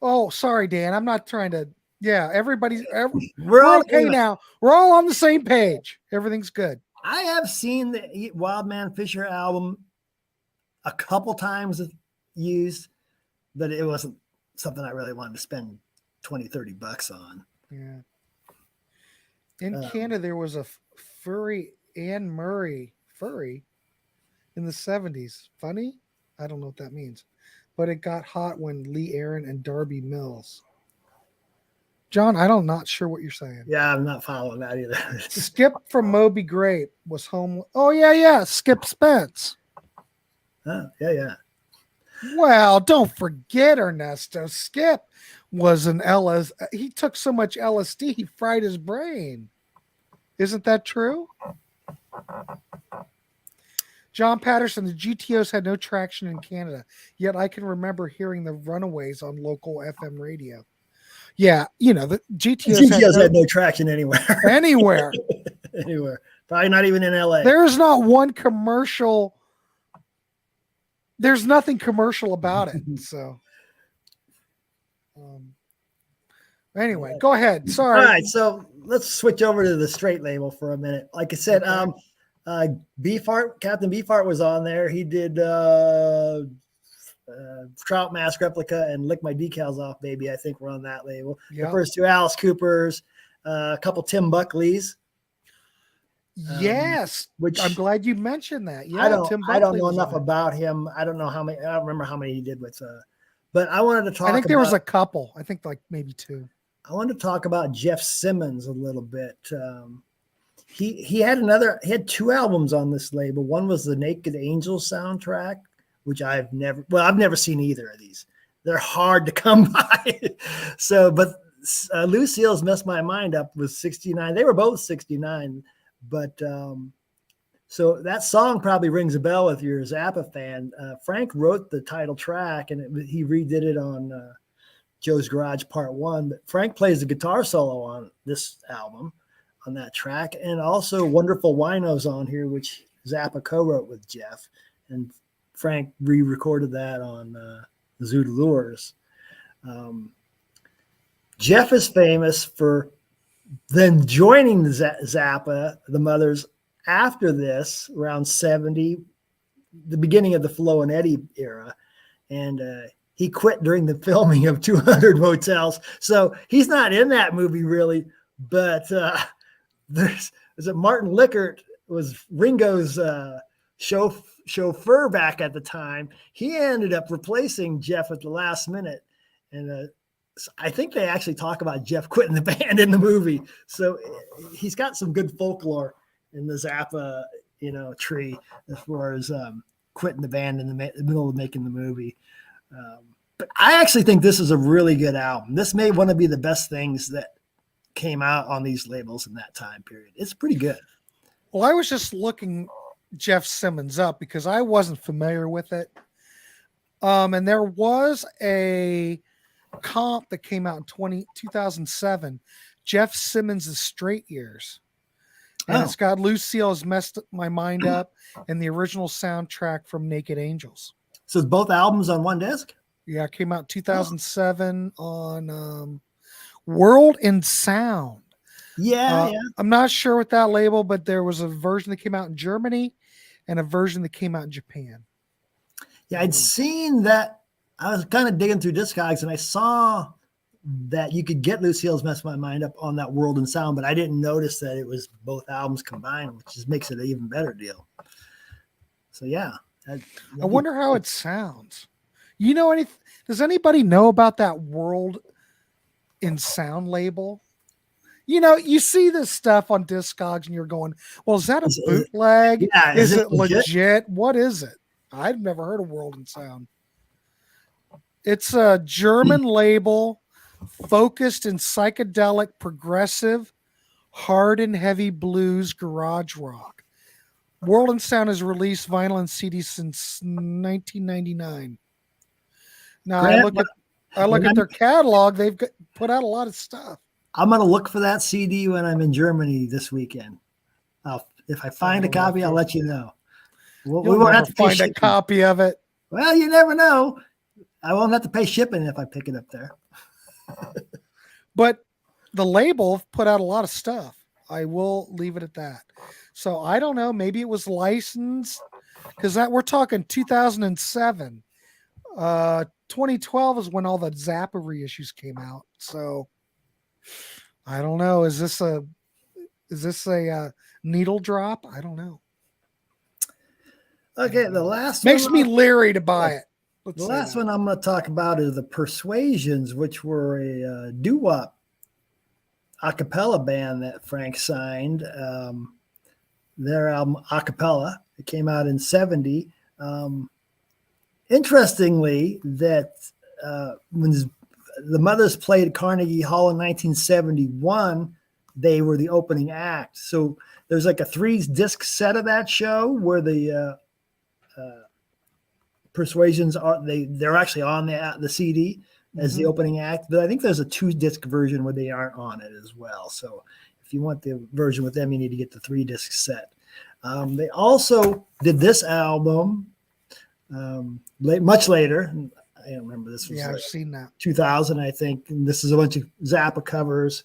Speaker 1: Oh, sorry, Dan. I'm not trying to. Yeah, we're okay now. We're all on the same page. Everything's good.
Speaker 4: I have seen the Wildman Fisher album a couple times used, but it wasn't something I really wanted to spend $20-$30 on.
Speaker 1: Yeah. In Canada, there was a furry Anne Murray in the 70s. Funny? I don't know what that means. But it got hot when Lee Aaron and Darby Mills. John, I'm not sure what you're saying.
Speaker 4: Yeah, I'm not following that either.
Speaker 1: Skip from Moby Grape was home. Oh, yeah. Skip Spence.
Speaker 4: Yeah.
Speaker 1: Well, don't forget, Ernesto. Skip was an LSD. He took so much LSD, he fried his brain. Isn't that true? John Patterson, the GTOs had no traction in Canada, yet I can remember hearing the Runaways on local FM radio. Yeah, the GTOs
Speaker 4: had no traction anywhere.
Speaker 1: Anywhere.
Speaker 4: Probably not even in LA.
Speaker 1: There's not one commercial. There's nothing commercial about it. So, anyway, go ahead. Sorry.
Speaker 4: All right. So let's switch over to the straight label for a minute. Like I said, Beefheart, Captain Beefheart was on there. He did Trout Mask Replica and Lick My Decals Off, Baby. I think we're on that label.
Speaker 1: Yeah.
Speaker 4: The first two Alice Coopers, a couple Tim Buckleys.
Speaker 1: Yes,
Speaker 4: which
Speaker 1: I'm glad you mentioned that. Yeah,
Speaker 4: I don't
Speaker 1: Buckley
Speaker 4: know
Speaker 1: was
Speaker 4: enough
Speaker 1: on it.
Speaker 4: about him. I don't know how many. I don't remember how many he did with. But I wanted to talk.
Speaker 1: I think there was a couple. I think like maybe two.
Speaker 4: I wanted to talk about Jeff Simmons a little bit. He had two albums on this label. One was the Naked Angel soundtrack, which I've never seen either of these. They're hard to come by. But Lucille's Messed My Mind Up was 69. They were both 69. But so that song probably rings a bell if you're a Zappa fan. Frank wrote the title track, and he redid it on Joe's Garage Part 1. But Frank plays the guitar solo on this album, on that track, and also Wonderful Wino's on here, which Zappa co-wrote with Jeff, and Frank re-recorded that on the Zoo de Lures. Jeff is famous for then joining the Zappa, the Mothers, after this, around 70, the beginning of the Flo and Eddie era. And he quit during the filming of 200 Motels. So he's not in that movie really, but there's Martin Lickert was Ringo's chauffeur back at the time. He ended up replacing Jeff at the last minute. And I think they actually talk about Jeff quitting the band in the movie. So he's got some good folklore in the Zappa, tree as far as quitting the band in the middle of making the movie. But I actually think this is a really good album. This may want to be the best things that came out on these labels in that time period. It's pretty good.
Speaker 1: Well, I was just looking Jeff Simmons up because I wasn't familiar with it. And there was a comp that came out in 2007, Jeff Simmons' Straight Years. And it's got Lucille's Messed My Mind Up and the original soundtrack from Naked Angels.
Speaker 4: So it's both albums on one disc?
Speaker 1: Yeah, it came out 2007 on World in Sound.
Speaker 4: Yeah.
Speaker 1: I'm not sure with that label, but there was a version that came out in Germany and a version that came out in Japan.
Speaker 4: Yeah, I'd seen that. I was kind of digging through Discogs, and I saw that you could get Lucille's Messed My Mind Up on that World in Sound, but I didn't notice that it was both albums combined, which just makes it an even better deal. So, yeah.
Speaker 1: I wonder how it sounds. Does anybody know about that World in Sound label? You see this stuff on Discogs and you're going, well, is that a bootleg?
Speaker 4: Yeah,
Speaker 1: is it legit? What is it? I've never heard of World in Sound. It's a German label focused in psychedelic, progressive, hard and heavy blues, garage rock. World in Sound has released vinyl and CD since 1999. Now I look at their catalog. They've put out a lot of stuff.
Speaker 4: I'm going to look for that CD when I'm in Germany this weekend. If I find a copy, I'll let you know.
Speaker 1: We won't have to find a copy of it.
Speaker 4: Well, you never know. I won't have to pay shipping if I pick it up there.
Speaker 1: But the label put out a lot of stuff. I will leave it at that. So I don't know. Maybe it was licensed because we're talking 2007. 2012 is when all the Zappa reissues came out. So I don't know. Is this a needle drop? I don't know.
Speaker 4: Okay, the last
Speaker 1: makes me leery to buy it.
Speaker 4: The last one I'm going to talk about is the Persuasions, which were a doo-wop a cappella band that Frank signed. Their album A Cappella, it came out in 70. Interestingly, that when the Mothers played Carnegie Hall in 1971, they were the opening act. So there's like a 3-disc set of that show where the Persuasions they're actually on the CD as the opening act, but I think there's a 2-disc version where they aren't on it as well. So if you want the version with them, you need to get the 3-disc set. They also did this album much later. I don't remember. This was
Speaker 1: Yeah, I've
Speaker 4: like
Speaker 1: seen that.
Speaker 4: 2000, I think. And this is a bunch of Zappa covers.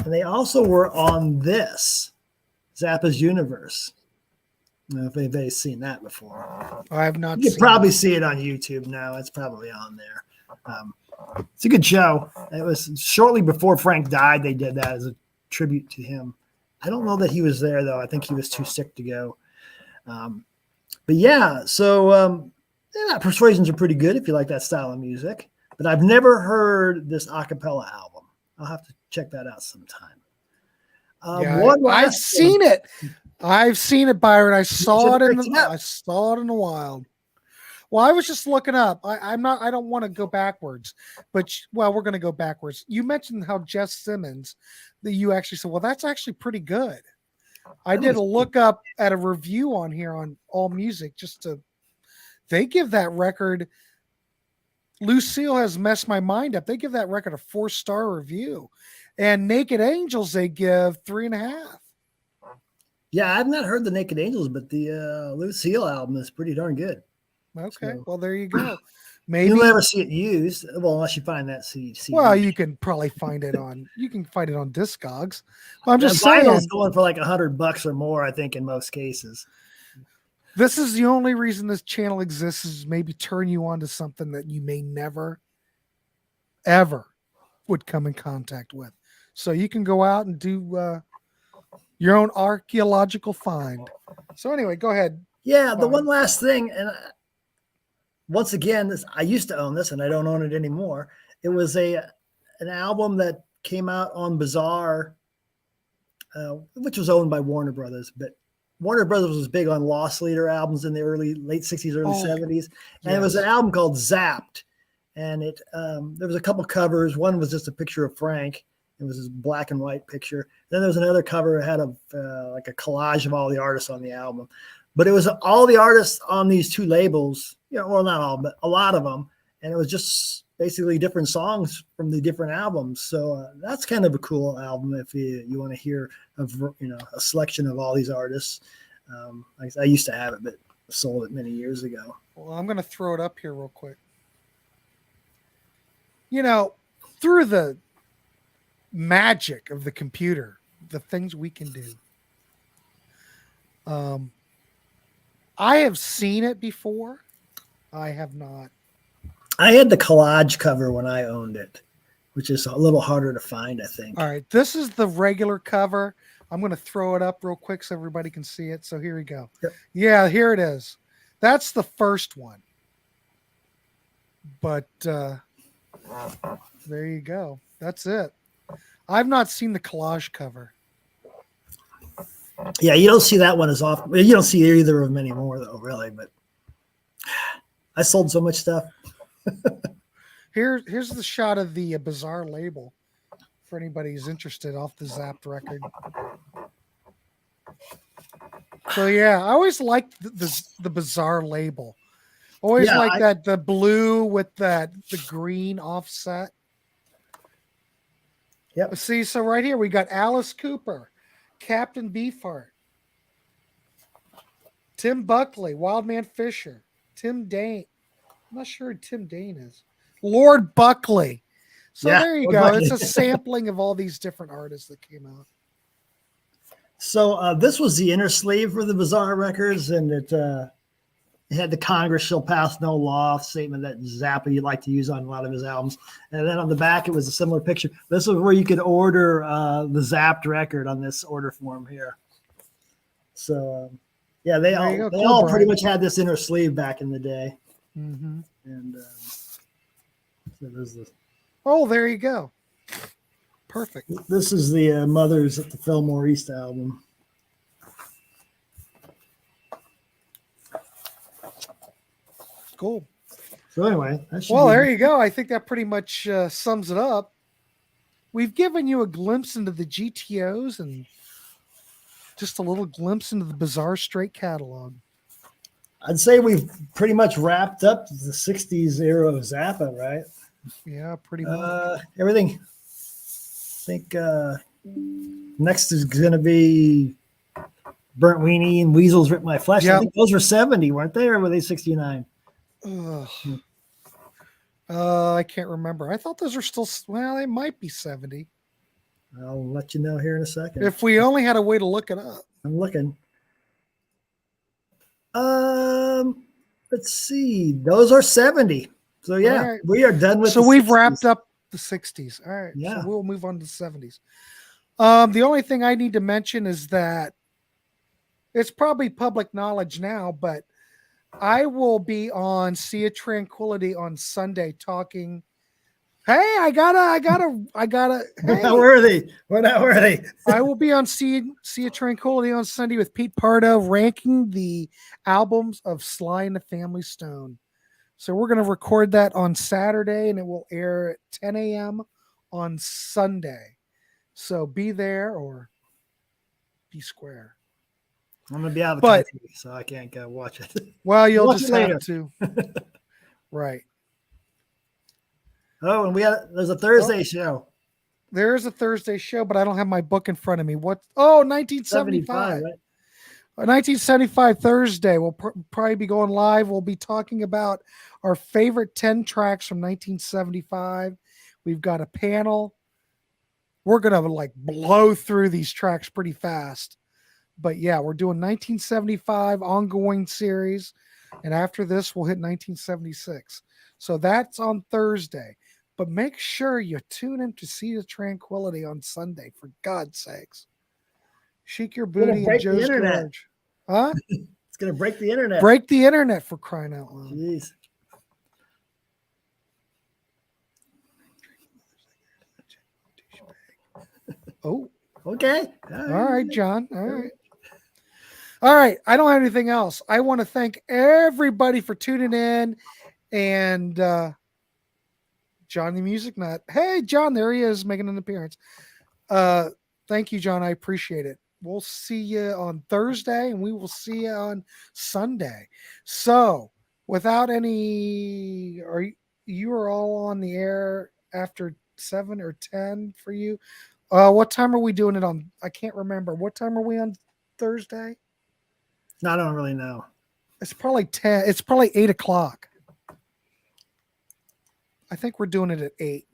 Speaker 4: And they also were on this, Zappa's Universe. I don't know if anybody's seen that before.
Speaker 1: I have not
Speaker 4: You
Speaker 1: seen
Speaker 4: can probably
Speaker 1: that.
Speaker 4: see it on YouTube now. It's probably on there. It's a good show. It was shortly before Frank died. They did that as a tribute to him. I don't know that he was there, though. I think he was too sick to go. But yeah, so yeah, Persuasions are pretty good if you like that style of music. But I've never heard this a cappella album. I'll have to check that out sometime.
Speaker 1: I've seen it. I've seen it, Byron. I saw it in
Speaker 4: picked it
Speaker 1: the.
Speaker 4: up.
Speaker 1: I saw it in the wild. Well, I was just looking up. I'm not. I don't want to go backwards, but well, we're going to go backwards. You mentioned how Jess Simmons, that you actually said, well, that's actually pretty good. I did a look up at a review on here on All Music just to. They give that record. Lucille has messed my mind up. They give that record a 4-star review, and Naked Angels they give 3.5.
Speaker 4: Yeah, I've not heard the Naked Angels, but the Lucille album is pretty darn good.
Speaker 1: Okay,
Speaker 4: So,
Speaker 1: well there you go. Maybe
Speaker 4: you'll never see it used, well, unless you find that CD.
Speaker 1: well, you can probably find it on Discogs. I'm
Speaker 4: That
Speaker 1: just
Speaker 4: vinyl's
Speaker 1: saying
Speaker 4: going for like $100 or more, I think, in most cases.
Speaker 1: this is the only reason this channel exists is maybe turn you on to something that you may never ever would come in contact with. So you can go out and do your own archaeological find. So anyway, go ahead.
Speaker 4: Yeah, the
Speaker 1: Fine.
Speaker 4: one last thing, and once again, I used to own this, and I don't own it anymore. It was an album that came out on Bizarre, which was owned by Warner Brothers. But Warner Brothers was big on Lost Leader albums in the late 60s, early 70s, and it was an album called Zapped. And it there was a couple covers. One was just a picture of Frank. It was this black and white picture. Then there was another cover that had like a collage of all the artists on the album. But it was all the artists on these two labels, well, not all, but a lot of them. And it was just basically different songs from the different albums. So that's kind of a cool album if you want to hear of, a selection of all these artists. I used to have it, but sold it many years ago.
Speaker 1: Well, I'm going to throw it up here real quick. Through the magic of the computer, the things we can do. I have seen it before. I have not.
Speaker 4: I had the collage cover when I owned it, which is a little harder to find, I think.
Speaker 1: All right. This is the regular cover. I'm going to throw it up real quick so everybody can see it. So here we go.
Speaker 4: Yep.
Speaker 1: Yeah, here it is. That's the first one. But there you go. That's it. I've not seen the collage cover.
Speaker 4: Yeah, you don't see that one as often. You don't see either of them anymore, though, really. But I sold so much stuff.
Speaker 1: Here's the shot of the Bizarre label for anybody who's interested off the Zapped record. So yeah, I always liked the Bizarre label. Always like the blue with the green offset.
Speaker 4: Yep.
Speaker 1: See, so right here we got Alice Cooper, Captain Beefheart, Tim Buckley, Wildman Fisher, Tim Dane. I'm not sure who Tim Dane is. Lord Buckley. So there you
Speaker 4: Lord
Speaker 1: go.
Speaker 4: Buckley.
Speaker 1: It's a sampling of all these different artists that came out.
Speaker 4: So this was the inner sleeve for the Bizarre records, and it had the Congress shall pass no law statement that Zappa you'd like to use on a lot of his albums. And then on the back, it was a similar picture. This is where you could order the Zapped record on this order form here. So, yeah, they all pretty much had this inner sleeve back in the day.
Speaker 1: Mm-hmm.
Speaker 4: And so there's this.
Speaker 1: Oh, there you go. Perfect.
Speaker 4: This is the Mothers at the Fillmore East album.
Speaker 1: Cool.
Speaker 4: So anyway,
Speaker 1: there you go. I think that pretty much sums it up. We've given you a glimpse into the GTOs and just a little glimpse into the Bizarre straight catalog.
Speaker 4: I'd say we've pretty much wrapped up the 60s era of Zappa, right?
Speaker 1: Yeah, pretty much.
Speaker 4: Everything. I think next is going to be Burnt Weenie and Weasels Rip My Flesh.
Speaker 1: Yep.
Speaker 4: I think those were 70, weren't they? Or were they 69?
Speaker 1: I I can't remember. I thought those are still, well, they might be 70.
Speaker 4: I'll let you know here in a second.
Speaker 1: If we only had a way to look it up.
Speaker 4: I'm looking. Let's see. Those are 70. So yeah,
Speaker 1: right.
Speaker 4: we are done with.
Speaker 1: So we've wrapped up the 60s. All right.
Speaker 4: Yeah.
Speaker 1: So we'll move on to the 70s. The only thing I need to mention is that it's probably public knowledge now, but I will be on Sea of Tranquility on Sunday talking. Hey, I gotta.
Speaker 4: We're
Speaker 1: Hey,
Speaker 4: not worthy. We're not worthy.
Speaker 1: I will be on Sea of Tranquility on Sunday with Pete Pardo ranking the albums of Sly and the Family Stone. So we're going to record that on Saturday and it will air at 10 a.m. on Sunday. So be there or be square.
Speaker 4: I'm gonna be out of the
Speaker 1: But-
Speaker 4: country, so I can't go watch it.
Speaker 1: Well, you'll
Speaker 4: Watch
Speaker 1: just
Speaker 4: it later.
Speaker 1: have to. Right.
Speaker 4: Oh, and there's a Thursday show.
Speaker 1: There is a Thursday show, but I don't have my book in front of me. What? Oh, 1975.
Speaker 4: 75, right?
Speaker 1: 1975 Thursday. We'll probably be going live. We'll be talking about our favorite 10 tracks from 1975. We've got a panel. We're going to like blow through these tracks pretty fast. But yeah, we're doing 1975 ongoing series. And after this, we'll hit 1976. So that's on Thursday. But make sure you tune in to Sea of Tranquility on Sunday, for God's sakes. Shake your
Speaker 4: Gonna
Speaker 1: booty and
Speaker 4: break the
Speaker 1: Joe's
Speaker 4: internet.
Speaker 1: Garage. Huh?
Speaker 4: It's gonna break the internet.
Speaker 1: Break the internet, for crying out loud.
Speaker 4: Jeez.
Speaker 1: Oh,
Speaker 4: Okay.
Speaker 1: all right, John. All right. All right. I don't have anything else. I want to thank everybody for tuning in. And John the Music Nut. Hey, John, there he is making an appearance. Thank you, John. I appreciate it. We'll see you on Thursday and we will see you on Sunday. So, without any, you are all on the air after 7 or 10 for you? What time are we doing it on? I can't remember. What time are we on Thursday?
Speaker 4: I don't really know.
Speaker 1: It's probably 10. It's probably 8 o'clock. I think we're doing it at 8.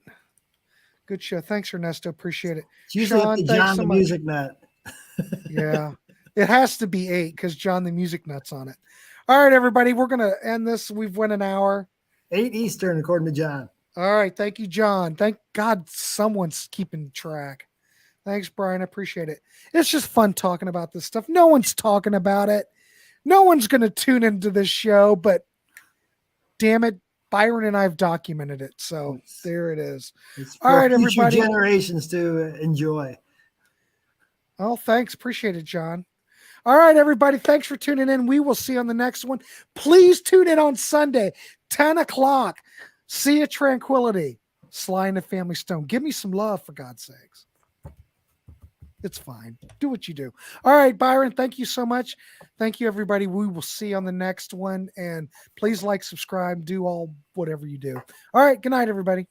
Speaker 1: Good show. Thanks, Ernesto. Appreciate it.
Speaker 4: It's usually
Speaker 1: Sean,
Speaker 4: up to
Speaker 1: thanks
Speaker 4: John
Speaker 1: so
Speaker 4: the
Speaker 1: much.
Speaker 4: Music Nut.
Speaker 1: Yeah. It has to be 8 because John the Music Nut's on it. All right, everybody. We're going to end this. We've went an hour.
Speaker 4: 8 Eastern, according to John.
Speaker 1: All right. Thank you, John. Thank God someone's keeping track. Thanks, Brian. I appreciate it. It's just fun talking about this stuff. No one's talking about it. No one's going to tune into this show, but damn it, Byron and I have documented it. So there it is.
Speaker 4: It's
Speaker 1: All
Speaker 4: for
Speaker 1: right,
Speaker 4: future
Speaker 1: everybody.
Speaker 4: generations to enjoy.
Speaker 1: Oh, thanks. Appreciate it, John. All right, everybody. Thanks for tuning in. We will see you on the next one. Please tune in on Sunday, 10 o'clock. Sea of Tranquility, Sly and the Family Stone. Give me some love, for God's sakes. It's fine. Do what you do. All right, Byron, thank you so much. Thank you, everybody. We will see you on the next one. And please like, subscribe, do all whatever you do. All right, good night, everybody.